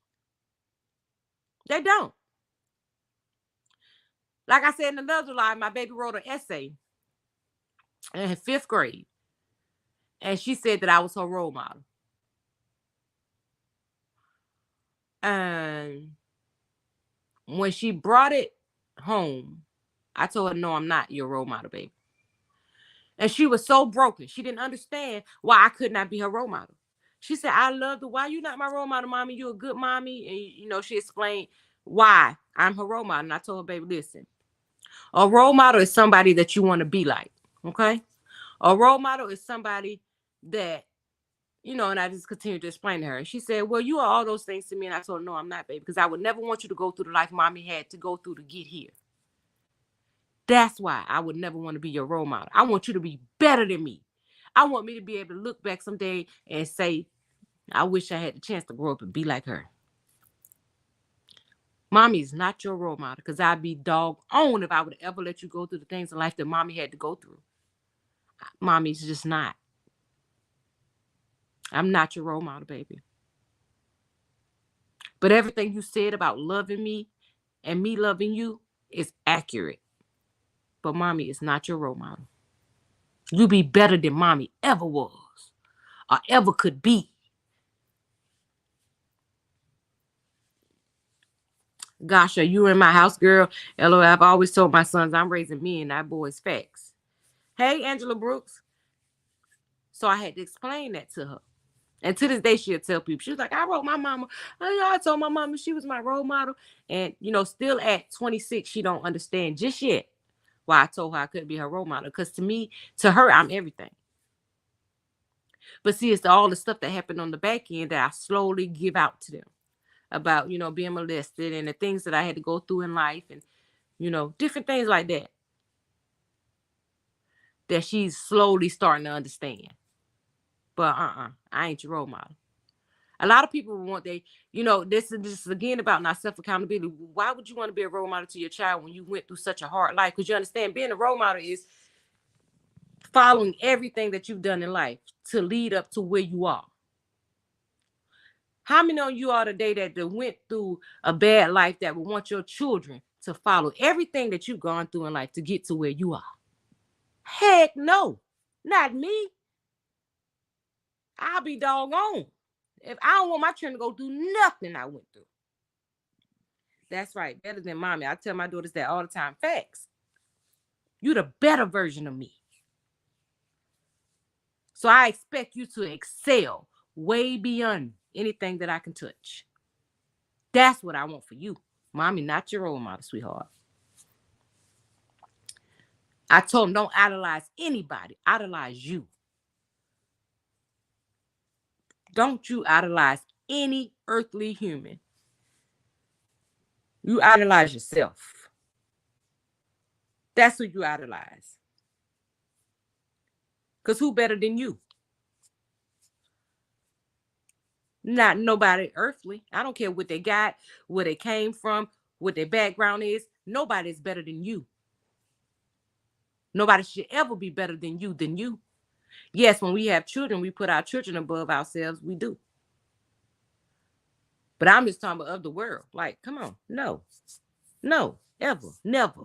S1: They don't. Like I said in another line, my baby wrote an essay in 5th grade. And she said that I was her role model. And when she brought it home, I told her, no, I'm not your role model, baby. And she was so broken. She didn't understand why I could not be her role model. She said, I love the, why you not my role model, mommy? You a good mommy. And, she explained why I'm her role model. And I told her, baby, listen, a role model is somebody that you want to be like, okay? A role model is somebody that, and I just continued to explain to her. And she said, well, you are all those things to me. And I told her, no, I'm not, baby, because I would never want you to go through the life mommy had to go through to get here. That's why I would never want to be your role model. I want you to be better than me. I want me to be able to look back someday and say, I wish I had the chance to grow up and be like her. Mommy is not your role model, because I'd be doggone if I would ever let you go through the things in life that mommy had to go through. Mommy's just not. I'm not your role model, baby. But everything you said about loving me and me loving you is accurate. But mommy is not your role model. You be better than mommy ever was or ever could be. Gosh, are you in my house, girl? LOL, I've always told my sons I'm raising me and that boy's facts. Hey, Angela Brooks. So I had to explain that to her. And to this day, she'll tell people, she was like, I wrote my mama. I told my mama she was my role model. And, still at 26, she don't understand just yet why I told her I couldn't be her role model. Because to her, I'm everything. But see, it's all the stuff that happened on the back end that I slowly give out to them about, being molested and the things that I had to go through in life and, different things like that. That she's slowly starting to understand. But I ain't your role model. A lot of people want this is again about not self-accountability. Why would you want to be a role model to your child when you went through such a hard life? Because you understand being a role model is following everything that you've done in life to lead up to where you are. How many of you are today that went through a bad life that would want your children to follow everything that you've gone through in life to get to where you are? Heck no, not me. I'll be doggone if I don't want my children to go through nothing I went through. That's right, better than mommy. I tell my daughters that all the time. Facts. You're the better version of me. So I expect you to excel way beyond anything that I can touch. That's what I want for you. Mommy, not your role model, sweetheart. I told them, don't idolize anybody. Idolize you. Don't you idolize any earthly human. You idolize yourself. That's who you idolize. Because who better than you? Not nobody earthly. I don't care what they got, where they came from, what their background is. Nobody's better than you. Nobody should ever be better than you. Yes, when we have children, we put our children above ourselves. We do. But I'm just talking about of the world. Like, come on. No, ever, never,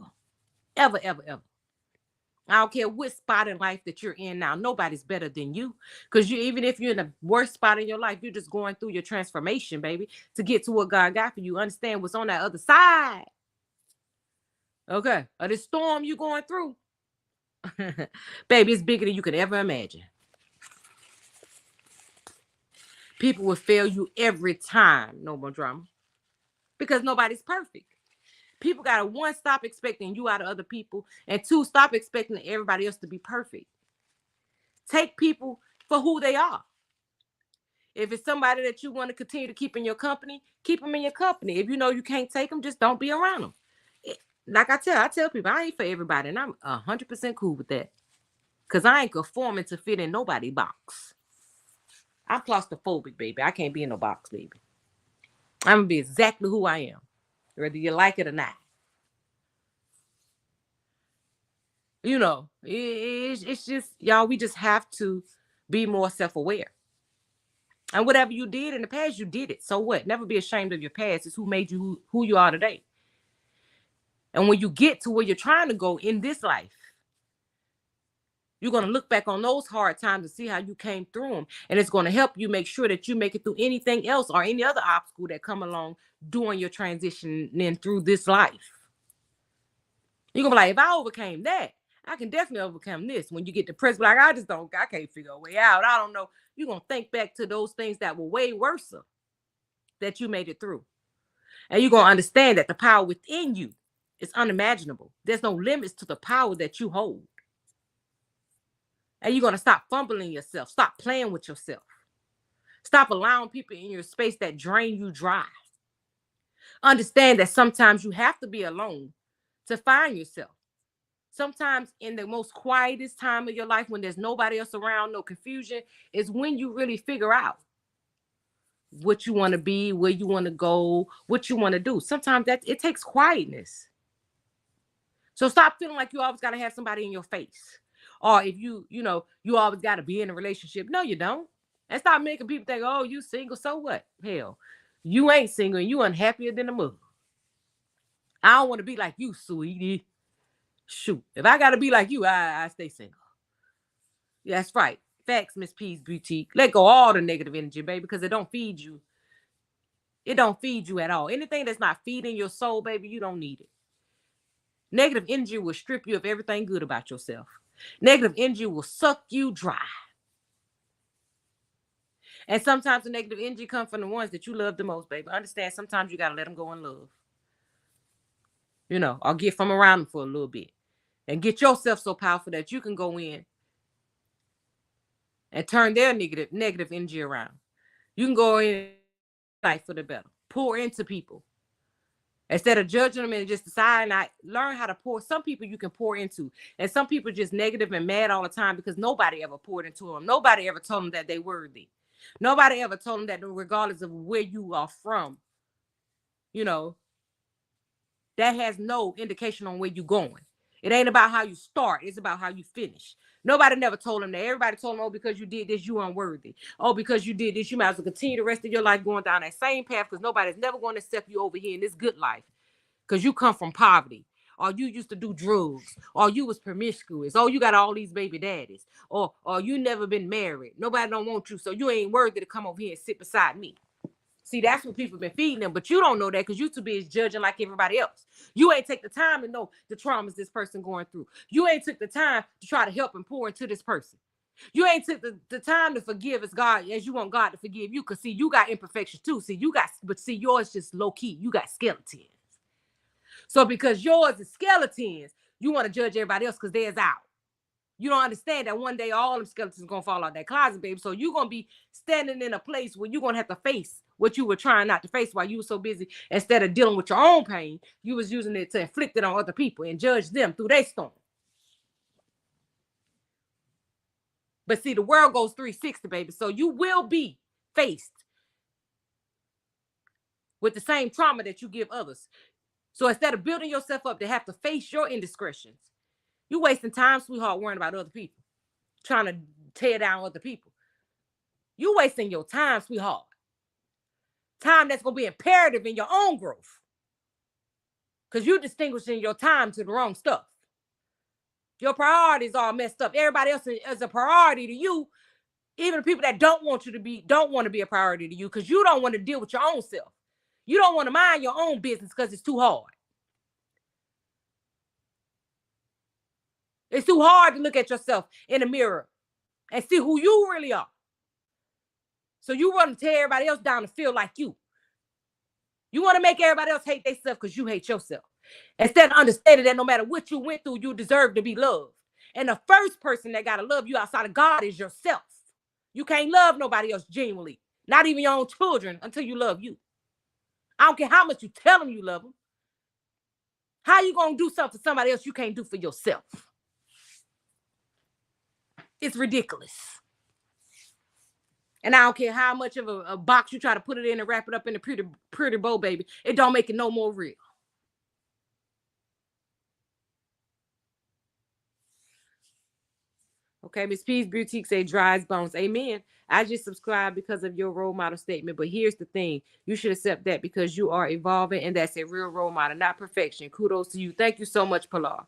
S1: ever, ever, ever. I don't care what spot in life that you're in now. Nobody's better than you. Because even if you're in the worst spot in your life, you're just going through your transformation, baby, to get to what God got for you. Understand what's on that other side. Okay. Or this storm you're going through. Baby, it's bigger than you could ever imagine. People will fail you every time. No more drama. Because nobody's perfect. People got to, one, stop expecting you out of other people. And two, stop expecting everybody else to be perfect. Take people for who they are. If it's somebody that you want to continue to keep in your company, keep them in your company. If you know you can't take them, just don't be around them. Like I tell people, I ain't for everybody, and I'm 100% cool with that. Cause I ain't conforming to fit in nobody box. I'm claustrophobic, baby. I can't be in no box, baby. I'm gonna be exactly who I am, whether you like it or not. You know, it's just y'all. We just have to be more self-aware. And whatever you did in the past, you did it. So what? Never be ashamed of your past. It's who made you who you are today. And when you get to where you're trying to go in this life, you're going to look back on those hard times and see how you came through them. And it's going to help you make sure that you make it through anything else or any other obstacle that come along during your transition and through this life. You're going to be like, if I overcame that, I can definitely overcome this. When you get depressed, like, I can't figure a way out. I don't know. You're going to think back to those things that were way worse that you made it through. And you're going to understand that the power within you is unimaginable. There's no limits to the power that you hold. And you're going to stop fumbling yourself. Stop playing with yourself. Stop allowing people in your space that drain you dry. Understand that sometimes you have to be alone to find yourself. Sometimes in the most quietest time of your life, when there's nobody else around, no confusion, is when you really figure out what you want to be, where you want to go, what you want to do. Sometimes it takes quietness. So stop feeling like you always got to have somebody in your face. Or if you always got to be in a relationship. No, you don't. And stop making people think, oh, you single, so what? Hell, you ain't single and you unhappier than a mother. I don't want to be like you, sweetie. Shoot, if I got to be like you, I stay single. Yeah, that's right. Facts, Miss P's Boutique. Let go all the negative energy, baby, because it don't feed you. It don't feed you at all. Anything that's not feeding your soul, baby, you don't need it. Negative energy will strip you of everything good about yourself. Negative energy will suck you dry. And sometimes the negative energy comes from the ones that you love the most, baby. Understand, sometimes you got to let them go in love. Or get from around them for a little bit. And get yourself so powerful that you can go in and turn their negative energy around. You can go in life for the better. Pour into people. Instead of judging them and just deciding, learn how to pour. Some people you can pour into. And some people just negative and mad all the time because nobody ever poured into them. Nobody ever told them that they worthy. Nobody ever told them that regardless of where you are from, that has no indication on where you're going. It ain't about how you start. It's about how you finish. Nobody never told them that. Everybody told them, oh, because you did this, you unworthy. Oh, because you did this, you might as well continue the rest of your life going down that same path because nobody's never going to accept you over here in this good life because you come from poverty, or you used to do drugs, or you was promiscuous, or you got all these baby daddies, or you never been married. Nobody don't want you, so you ain't worthy to come over here and sit beside me. See, that's what people been feeding them, but you don't know that because you too busy judging like everybody else. You ain't take the time to know the traumas this person going through. You ain't took the time to try to help and pour into this person. You ain't took the time to forgive as you want God to forgive you. Because see, you got imperfections too. But yours just low key. You got skeletons. So because yours is skeletons, you want to judge everybody else because theirs out. You don't understand that one day all them skeletons are going to fall out that closet, baby. So you're going to be standing in a place where you're going to have to face what you were trying not to face while you were so busy. Instead of dealing with your own pain, you was using it to inflict it on other people and judge them through their storm. But see, the world goes 360, baby. So you will be faced with the same trauma that you give others. So instead of building yourself up to have to face your indiscretions, you wasting time, sweetheart, worrying about other people, trying to tear down other people. You wasting your time, sweetheart. Time that's going to be imperative in your own growth. Because you're distinguishing your time to the wrong stuff. Your priorities are messed up. Everybody else is a priority to you. Even the people that don't want to be a priority to you because you don't want to deal with your own self. You don't want to mind your own business because it's too hard. It's too hard to look at yourself in the mirror and see who you really are. So you want to tear everybody else down to feel like you. You want to make everybody else hate themselves because you hate yourself. Instead of understanding that no matter what you went through, you deserve to be loved. And the first person that got to love you outside of God is yourself. You can't love nobody else genuinely. Not even your own children until you love you. I don't care how much you tell them you love them. How you going to do something for somebody else you can't do for yourself? It's ridiculous. And I don't care how much of a box you try to put it in and wrap it up in a pretty bow, baby. It don't make it no more real. Okay, Miss P's Boutique say dries bones. Amen. I just subscribe because of your role model statement. But here's the thing. You should accept that because you are evolving, and that's a real role model, not perfection. Kudos to you. Thank you so much, Pilar.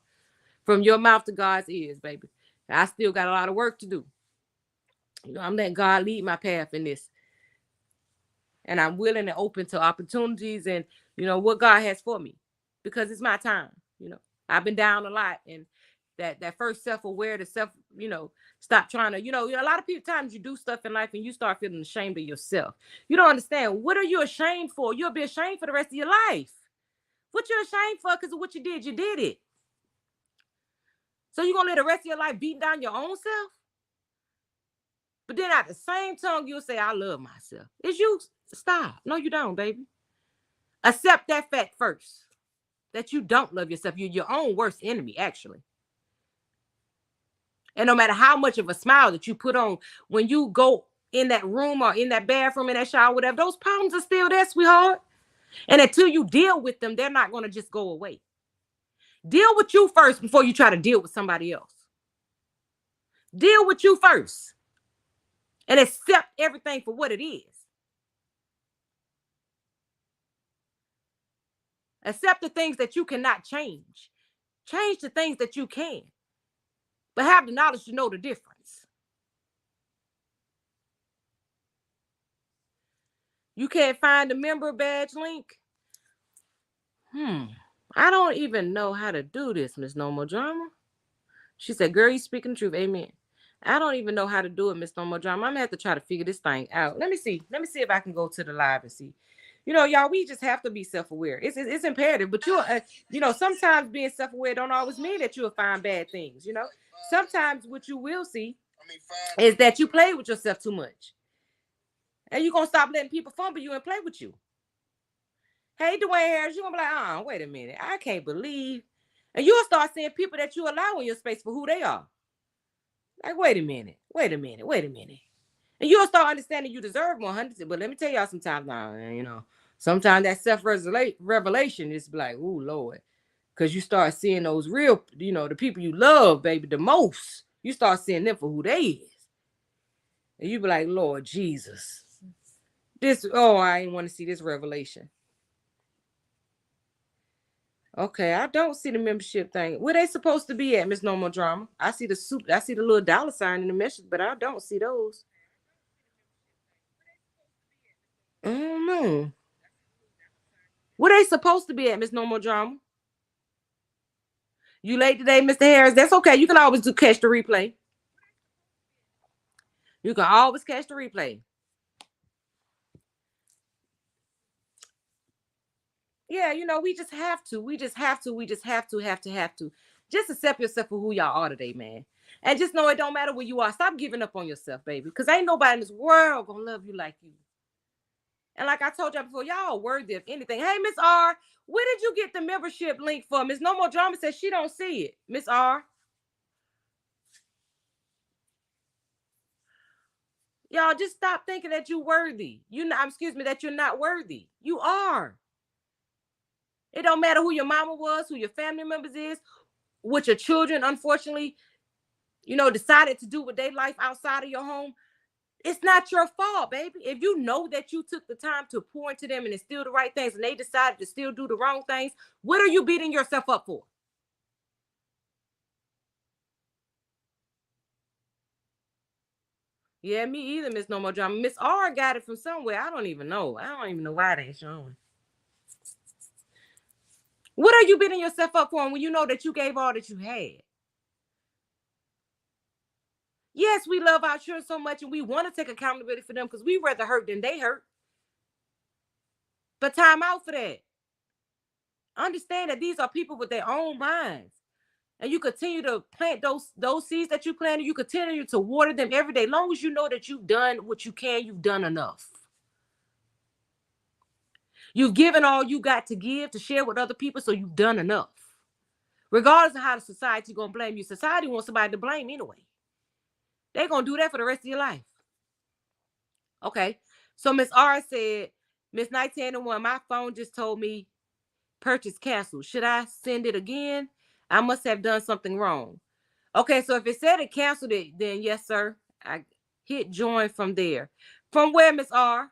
S1: From your mouth to God's ears, baby. I still got a lot of work to do. You know, I'm letting God lead my path in this. And I'm willing and open to opportunities and, you know, what God has for me. Because it's my time. You know, I've been down a lot. And that first self-aware, the self, you know, stop trying to, you know, a lot of people times you do stuff in life and you start feeling ashamed of yourself. You don't understand. What are you ashamed for? You'll be ashamed for the rest of your life. What you're ashamed for because of what you did it. So you're going to live the rest of your life beating down your own self? But then at the same tongue, you'll say, I love myself. It's you. Stop. No, you don't, baby. Accept that fact first. That you don't love yourself. You're your own worst enemy, actually. And no matter how much of a smile that you put on when you go in that room or in that bathroom, in that shower, whatever, those problems are still there, sweetheart. And until you deal with them, they're not going to just go away. Deal with you first before you try to deal with somebody else. Deal with you first. And accept everything for what it is. Accept the things that you cannot change. Change the things that you can. But have the knowledge to know the difference. You can't find the member badge link? I don't even know how to do this, Miss No More Drama. She said, girl, you speaking the truth. Amen. I don't even know how to do it, Miss No More Drama. I'm going to have to try to figure this thing out. Let me see. Let me see if I can go to the live and see. You know, y'all, we just have to be self-aware. It's imperative. But, you know, sometimes being self-aware don't always mean that you'll find bad things, you know. Sometimes what you will see is that you play with yourself too much. And you're going to stop letting people fumble you and play with you. Hey, Dwayne Harris, you're going to be like, wait a minute. I can't believe. And you'll start seeing people that you allow in your space for who they are. Like, wait a minute. And you'll start understanding you deserve more. But let me tell y'all sometimes now, you know, sometimes that self-revelation is like, ooh, Lord. Because you start seeing those real, you know, the people you love, baby, the most. You start seeing them for who they is. And you be like, Lord Jesus. I ain't want to see this revelation. Okay, I don't see the membership thing. Where they supposed to be at, Miss No More Drama? I see the little dollar sign in the message, but I don't see those. I don't know. Where they supposed to be at, Miss No More Drama? You late today, Mr. Harris? That's okay. You can always catch the replay. You can always catch the replay. Yeah, you know, we just have to. Just accept yourself for who y'all are today, man. And just know it don't matter where you are. Stop giving up on yourself, baby. Because ain't nobody in this world gonna love you like you. And like I told y'all before, y'all are worthy of anything. Hey, Miss R, where did you get the membership link for? Miss No More Drama says she don't see it. Miss R. Y'all just stop thinking that you're worthy. That you're not worthy. You are. It don't matter who your mama was, who your family members is, what your children, unfortunately, you know, decided to do with their life outside of your home. It's not your fault, baby. If you know that you took the time to pour into them and instill the right things and they decided to still do the wrong things, what are you beating yourself up for? Yeah, me either, Miss No More Drama. Miss R got it from somewhere. I don't even know why they ain't showing. What are you beating yourself up for when you know that you gave all that you had? Yes, we love our children so much and we want to take accountability for them because we rather hurt than they hurt. But time out for that. Understand that these are people with their own minds. And you continue to plant those seeds that you planted. You continue to water them every day. As long as you know that you've done what you can, you've done enough. You've given all you got to give to share with other people, so you've done enough. Regardless of how the society gonna blame you, society wants somebody to blame anyway. They're gonna do that for the rest of your life. Okay. So Miss R said, Miss 1901, my phone just told me purchase canceled. Should I send it again? I must have done something wrong. Okay, so if it said it canceled it, then yes, sir. I hit join from there. From where, Miss R?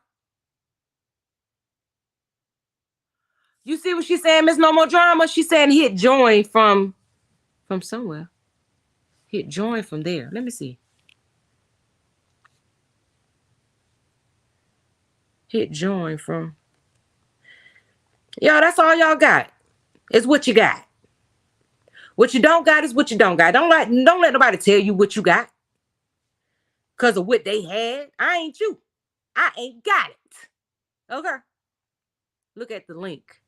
S1: You see what she's saying, Miss No More Drama? She's saying hit join from somewhere. Hit join from there. Let me see. Hit join from. Y'all, that's all y'all got. It's what you got. What you don't got is what you don't got. Don't let nobody tell you what you got. Because of what they had. I ain't you. I ain't got it. Okay. Look at the link.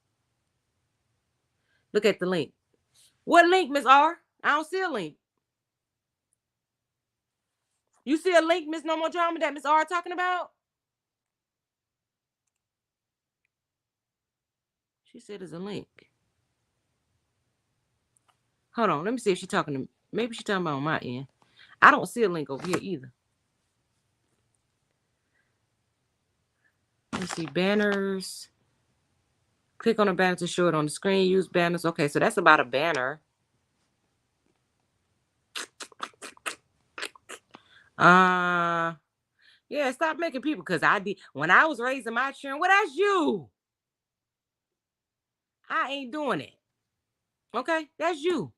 S1: Look at the link. What link, Miss R? I don't see a link. You see a link, Miss No More Drama, that Miss R talking about? She said there's a link. Hold on. Let me see if she's talking to me. Maybe she's talking about on my end. I don't see a link over here either. Let's see. Banners. Click on a banner to show it on the screen. Use banners. Okay, so that's about a banner. Yeah, stop making people, because I did when I was raising my children. Well, that's you. I ain't doing it. Okay, that's you.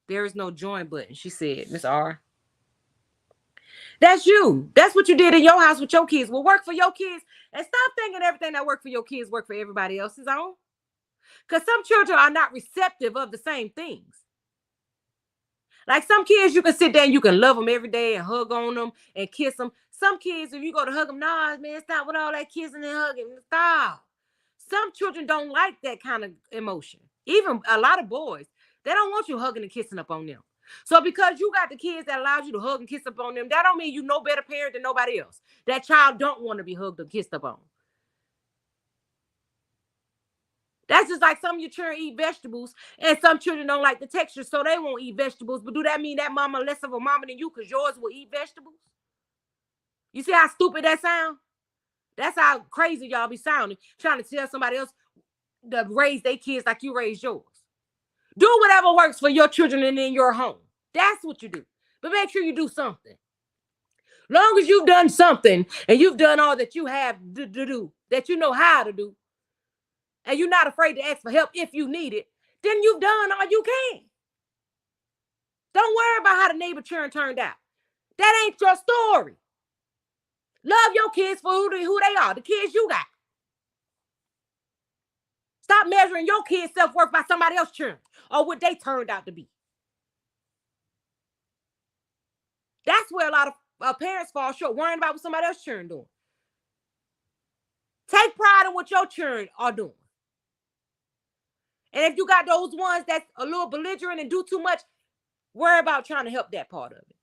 S1: There is no join button, she said, Miss R. That's you. That's what you did in your house with your kids. Well, work for your kids, and stop thinking everything that work for your kids work for everybody else's own. Because some children are not receptive of the same things. Like some kids, you can sit there and you can love them every day and hug on them and kiss them. Some kids, if you go to hug them, nah, man, stop with all that kissing and hugging. Stop. Some children don't like that kind of emotion. Even a lot of boys, they don't want you hugging and kissing up on them. So because you got the kids that allows you to hug and kiss up on them, that don't mean you no better parent than nobody else. That child don't want to be hugged or kissed up on. That's just like some of your children eat vegetables and some children don't like the texture, so they won't eat vegetables. But do that mean that mama less of a mama than you because yours will eat vegetables? You see how stupid that sound? That's how crazy y'all be sounding, trying to tell somebody else to raise their kids like you raised yours. Do whatever works for your children and in your home. That's what you do. But make sure you do something. Long as you've done something and you've done all that you have to do, that you know how to do, and you're not afraid to ask for help if you need it, then you've done all you can. Don't worry about how the neighbor children turned out. That ain't your story. Love your kids for who they are, the kids you got. Stop measuring your kids' self-worth by somebody else's children or what they turned out to be. That's where a lot of parents fall short, worrying about what somebody else's children doing. Take pride in what your children are doing. And if you got those ones that's a little belligerent and do too much, worry about trying to help that part of it.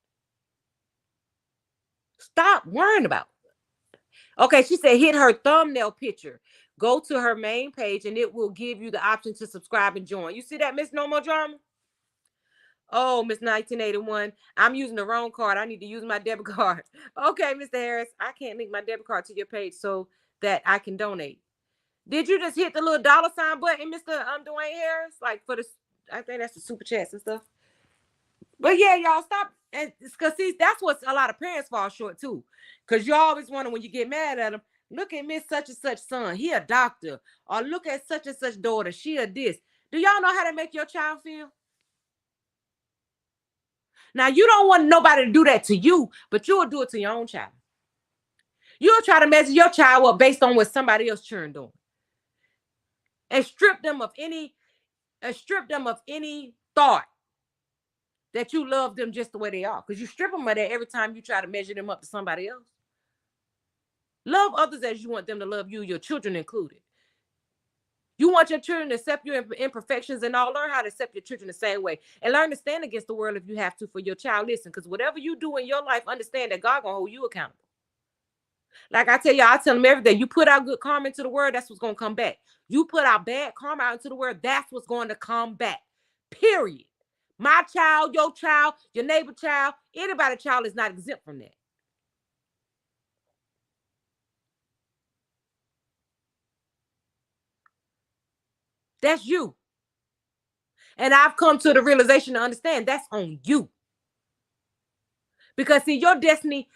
S1: Stop worrying about it. Okay, she said hit her thumbnail picture. Go to her main page and it will give you the option to subscribe and join. You see that, Miss No More Drama? Oh, Miss 1981. I'm using the wrong card. I need to use my debit card. Okay, Mr. Harris. I can't link my debit card to your page so that I can donate. Did you just hit the little dollar sign button, Mr. Dwayne Harris? Like for the, I think that's the super chats and stuff. But yeah, y'all stop. And because see, that's what a lot of parents fall short too. Because you always wonder when you get mad at them, look at Miss such and such son. He a doctor. Or look at such and such daughter. She a this. Do y'all know how to make your child feel? Now, you don't want nobody to do that to you, but you'll do it to your own child. You'll try to measure your child up based on what somebody else children doing. And strip them of any thought that you love them just the way they are. Because you strip them of that every time you try to measure them up to somebody else. Love others as you want them to love you, your children included. You want your children to accept your imperfections and all. Learn how to accept your children the same way. And learn to stand against the world if you have to for your child. Listen, because whatever you do in your life, understand that God gonna hold you accountable. Like I tell y'all, I tell them every day, you put out good karma into the world, that's what's going to come back. You put out bad karma out into the world, that's what's going to come back. Period. My child, your neighbor child, anybody child is not exempt from that. That's you. And I've come to the realization to understand that's on you. Because see, your destiny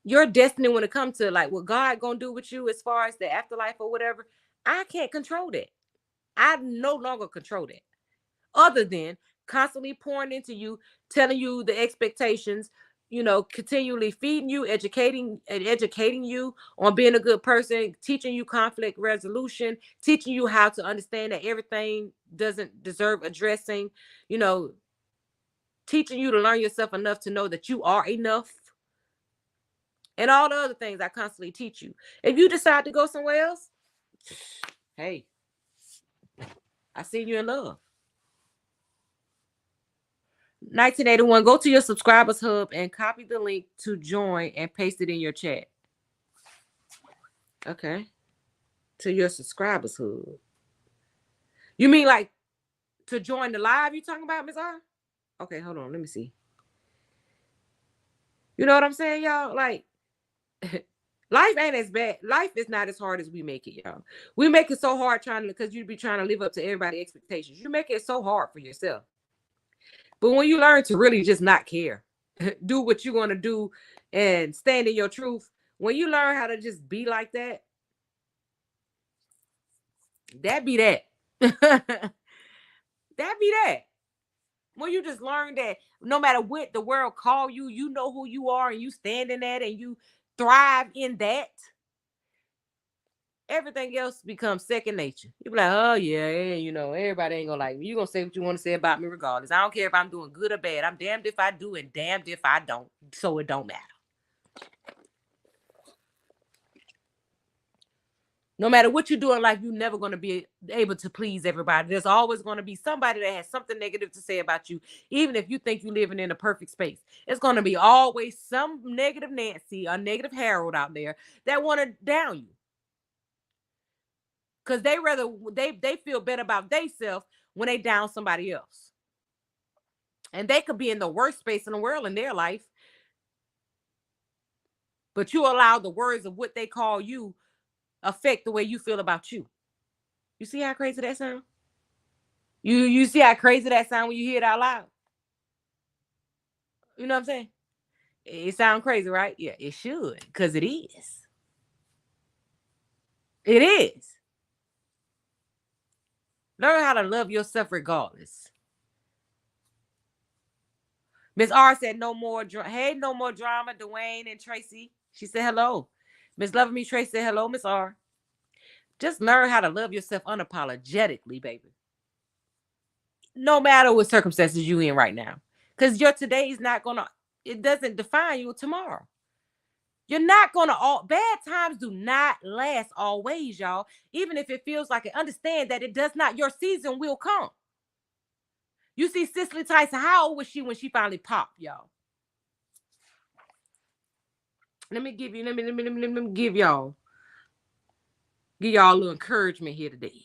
S1: when it comes to like what God gonna do with you as far as the afterlife or whatever, I can't control that. I no longer control that. Other than constantly pouring into you, telling you the expectations, continually feeding you, educating you on being a good person, teaching you conflict resolution, teaching you how to understand that everything doesn't deserve addressing, you know, teaching you to learn yourself enough to know that you are enough, and all the other things I constantly teach you. If you decide to go somewhere else, hey, I see you in love. 1981, go to your subscribers hub and copy the link to join and paste it in your chat. Okay. To your subscribers hub. You mean like to join the live you talking about, Ms. R? Okay, hold on. Let me see. You know what I'm saying, y'all? Like, life ain't as bad. Life is not as hard as we make it, y'all. We make it so hard because you be trying to live up to everybody's expectations. You make it so hard for yourself. But when you learn to really just not care, do what you're going to do and stand in your truth, when you learn how to just be like that, that be that. That be that. When you just learn that no matter what the world call you, you know who you are and you stand in that and you thrive in that. Everything else becomes second nature. You be like, oh yeah, everybody ain't gonna like me. You gonna say what you want to say about me regardless. I don't care if I'm doing good or bad. I'm damned if I do and damned if I don't. So it don't matter. No matter what you do in life, you're never going to be able to please everybody. There's always going to be somebody that has something negative to say about you, even if you think you're living in a perfect space. It's going to be always some negative Nancy or negative Harold out there that want to down you. Because they feel better about themselves when they down somebody else. And they could be in the worst space in the world in their life. But you allow the words of what they call you affect the way you feel about you. You see how crazy that sounds? You see how crazy that sound when you hear it out loud? You know what I'm saying? It sounds crazy, right? Yeah, it should, because it is. It is. Learn how to love yourself regardless. Miss R said no more. Hey, no more drama, Dwayne and Tracy. She said hello. Miss Loving Me Tracy said hello, Miss R. Just learn how to love yourself unapologetically, baby. No matter what circumstances you in right now. Because your today is not gonna, it doesn't define you tomorrow. You're not gonna bad times do not last always, y'all. Even if it feels like it, understand that it does not. Your season will come. You see, Cicely Tyson, how old was she when she finally popped, y'all? Let me give y'all a little encouragement here today.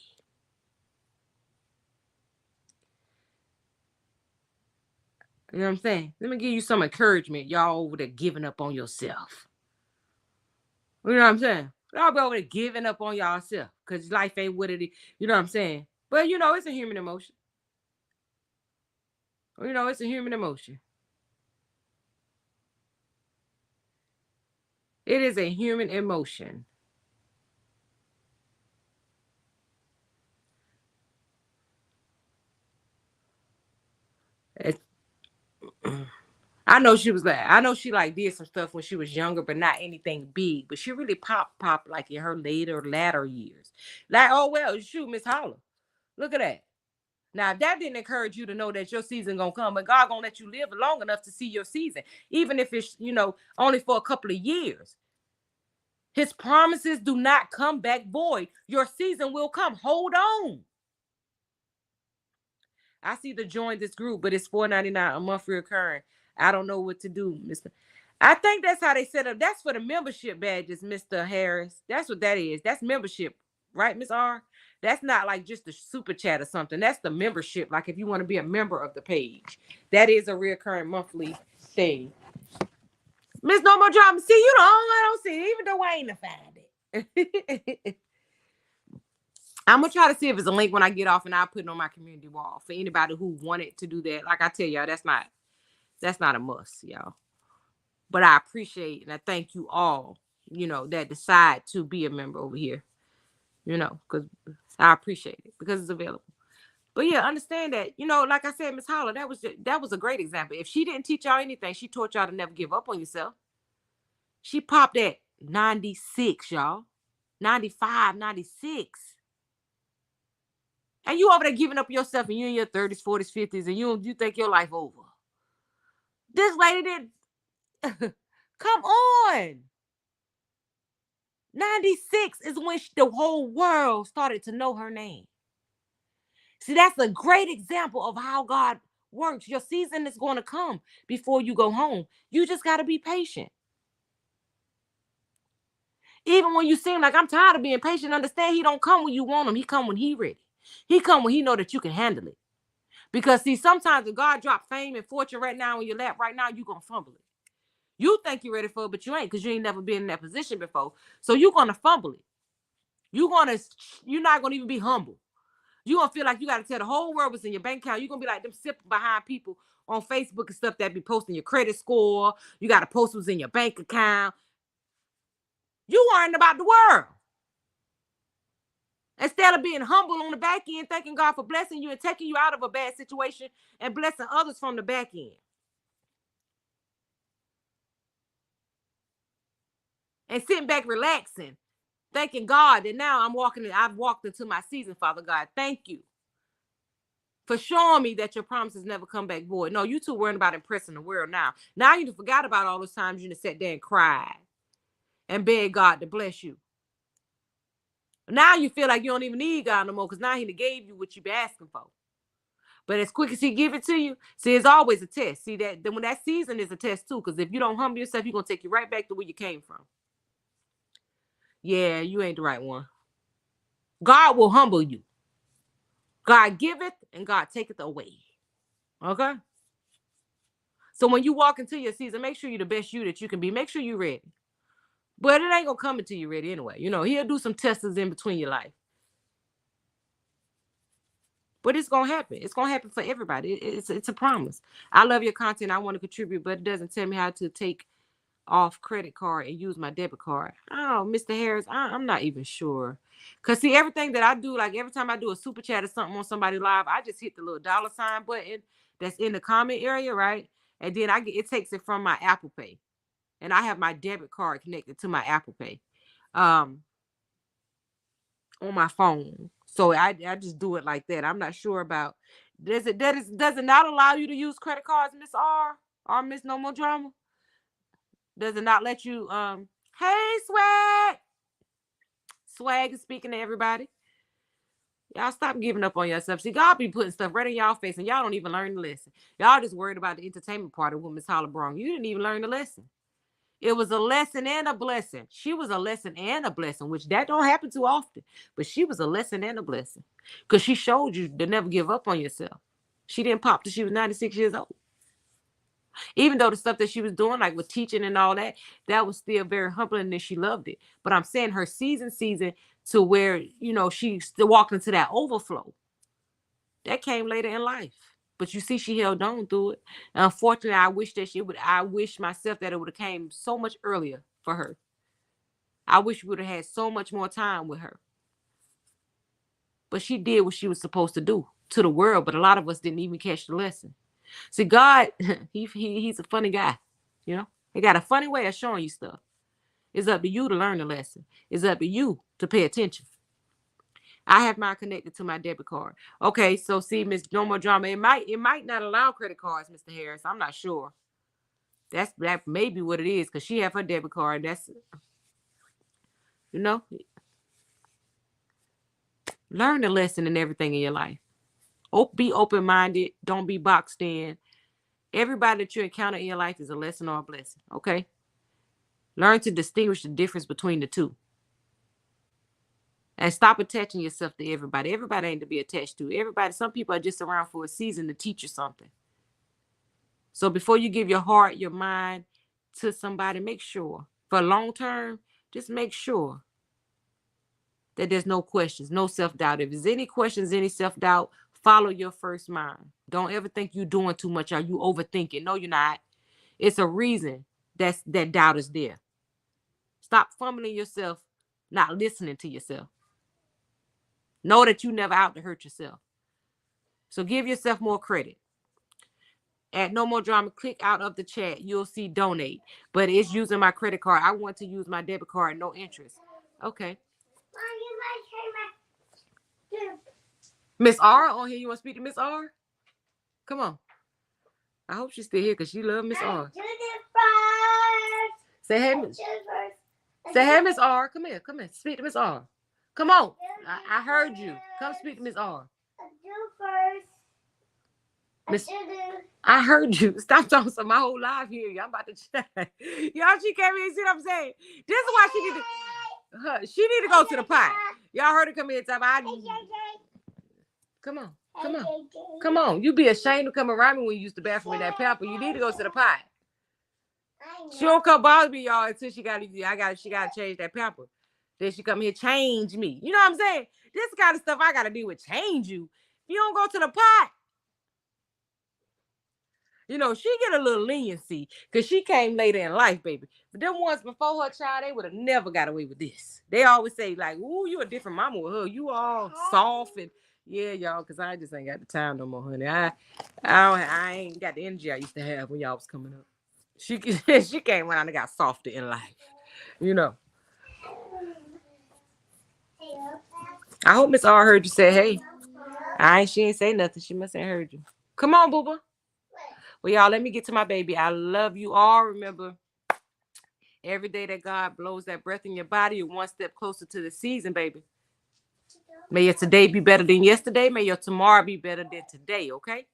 S1: You know what I'm saying? Let me give you some encouragement, y'all over there giving up on yourself. You know what I'm saying? Y'all be over there giving up on yourself because life ain't what it is. You know what I'm saying? But it's a human emotion. It's a human emotion. It is a human emotion. I know she did some stuff when she was younger, but not anything big. But she really popped like in her latter years. Like, oh well, shoot, Miss Holler. Look at that. Now, if that didn't encourage you to know that your season gonna come, but God gonna let you live long enough to see your season, even if it's only for a couple of years. His promises do not come back void. Your season will come. Hold on. I see the join this group, but it's $4.99 a month recurring. I don't know what to do, Mister. I think that's how they set up. That's for the membership badges, Mr. Harris. That's what that is. That's membership, right, Miss R? That's not like just a super chat or something. That's the membership. Like if you want to be a member of the page, that is a reoccurring monthly thing. Miss No More Drama. See, you the only one I don't see it, even though I ain't find it. I'm gonna try to see if it's a link when I get off, and I'll put it on my community wall for anybody who wanted to do that. Like I tell y'all, that's not a must, y'all. But I appreciate and I thank you all, that decide to be a member over here, because I appreciate it because it's available. But yeah, understand that, like I said, Miss Holler, that was a great example. If she didn't teach y'all anything, she taught y'all to never give up on yourself. She popped at 96, y'all. 95, 96. And you over there giving up yourself and you in your 30s, 40s, 50s, and you think your life over. This lady did. Come on. 96 is when the whole world started to know her name. See, that's a great example of how God works. Your season is going to come before you go home. You just got to be patient. Even when you seem like I'm tired of being patient, understand he don't come when you want him. He come when he ready. He come when he know that you can handle it. Because see, sometimes if God drop fame and fortune right now in your lap right now, you're going to fumble it. You think you're ready for it, but you ain't, because you ain't never been in that position before. So you're going to fumble it. You're not going to even be humble. You're going to feel like you got to tell the whole world what's in your bank account. You're going to be like them sipping behind people on Facebook and stuff that be posting your credit score. You got to post what's in your bank account. You worrying about the world. Instead of being humble on the back end, thanking God for blessing you and taking you out of a bad situation and blessing others from the back end. And sitting back relaxing, thanking God that now I've walked into my season, Father God. Thank you for showing me that your promises never come back void. No, you too worrying about impressing the world now. Now you forgot about all those times you sat there and cried and begged God to bless you. Now you feel like you don't even need God no more because now he gave you what you've been asking for. But as quick as he give it to you, see, it's always a test. See, that when that season is a test too, because if you don't humble yourself, he's going to take you right back to where you came from. Yeah, you ain't the right one. God will humble you. God giveth and God taketh away. Okay? So when you walk into your season, make sure you're the best you that you can be. Make sure you're ready. But it ain't going to come until you're ready anyway. He'll do some tests in between your life. But it's going to happen. It's going to happen for everybody. It's a promise. I love your content. I want to contribute, but it doesn't tell me how to take off credit card and use my debit card. Oh, Mr. Harris, I'm not even sure. Because see, everything that I do, like every time I do a super chat or something on somebody live, I just hit the little $ button that's in the comment area, right? And then it takes it from my Apple Pay. And I have my debit card connected to my Apple Pay on my phone. So I just do it like that. I'm not sure about, does it not allow you to use credit cards, Miss R or Miss No More Drama? Does it not let you, hey, Swag is speaking to everybody. Y'all stop giving up on yourself. See, God be putting stuff right in y'all face and y'all don't even learn the lesson. Y'all just worried about the entertainment part of what Miss Holler brought. You didn't even learn the lesson. It was a lesson and a blessing. She was a lesson and a blessing, which that don't happen too often. But she was a lesson and a blessing because she showed you to never give up on yourself. She didn't pop till she was 96 years old. Even though the stuff that she was doing, like with teaching and all that, that was still very humbling and she loved it. But I'm saying her season to where, she still walked into that overflow. That came later in life. But you see, she held on through it. And unfortunately, I wish myself that it would have came so much earlier for her. I wish we would have had so much more time with her. But she did what she was supposed to do to the world. But a lot of us didn't even catch the lesson. See, God, he's a funny guy. He got a funny way of showing you stuff. It's up to you to learn the lesson. It's up to you to pay attention. I have mine connected to my debit card. Okay, so see, Miss No More Drama, it might not allow credit cards, Mr. Harris. I'm not sure. That may be what it is, because she have her debit card. That's, learn the lesson in everything in your life. Be open-minded. Don't be boxed in. Everybody that you encounter in your life is a lesson or a blessing, okay? Learn to distinguish the difference between the two. And stop attaching yourself to everybody. Everybody ain't to be attached to. Everybody, some people are just around for a season to teach you something. So before you give your heart, your mind to somebody, make sure, for long term, just make sure that there's no questions, no self-doubt. If there's any questions, any self-doubt, follow your first mind. Don't ever think you're doing too much or you overthinking. No, you're not. It's a reason that doubt is there. Stop fumbling yourself, not listening to yourself. Know that you never out to hurt yourself. So give yourself more credit. At No More Drama, click out of the chat. You'll see donate. But it's using my credit card. I want to use my debit card, no interest. Okay. Miss R on here. You want to speak to Miss R? Come on. I hope she's still here because she loves Miss R. Say hey, say hey, Miss R. Come here. Come here. Speak to Miss R. Come on. I heard you. Come speak to Miss R. Miss, I heard you. Stop talking to my whole life here. Y'all about to chat. Y'all, she came in. See what I'm saying? This is why she need to go to the pot. Y'all heard her come in and tell me. Come on. Come on. Come on. You be ashamed to come around me when you used the bathroom in that pamper. You need to go to the pot. She don't come bother me, y'all, until she gotta change that pamper. Then she come here, change me. You know what I'm saying? This kind of stuff I gotta do with change you. If you don't go to the pot, you know, she get a little leniency because she came later in life, baby. But them ones before her child, they would have never got away with this. They always say, like, ooh, you a different mama with her. You all soft and yeah, y'all, because I just ain't got the time no more, honey. I ain't got the energy I used to have when y'all was coming up. She came around and got softer in life, you know. I hope Miss R heard you say hey. She ain't say nothing. She must have heard you. Come on, booba. Well, y'all, let me get to my baby. I love you all. Remember, every day that God blows that breath in your body, you're one step closer to the season, baby. May your today be better than yesterday. May your tomorrow be better than today, okay?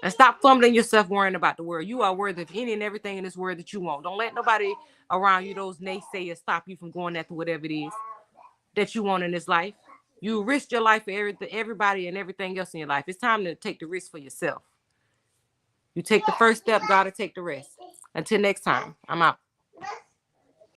S1: And stop fumbling yourself worrying about the world. You are worthy of any and everything in this world that you want. Don't let nobody around you, those naysayers, stop you from going after whatever it is that you want in this life. You risk your life for everybody and everything else in your life. It's time to take the risk for yourself. You take the first step, God will take the rest. Until next time, I'm out.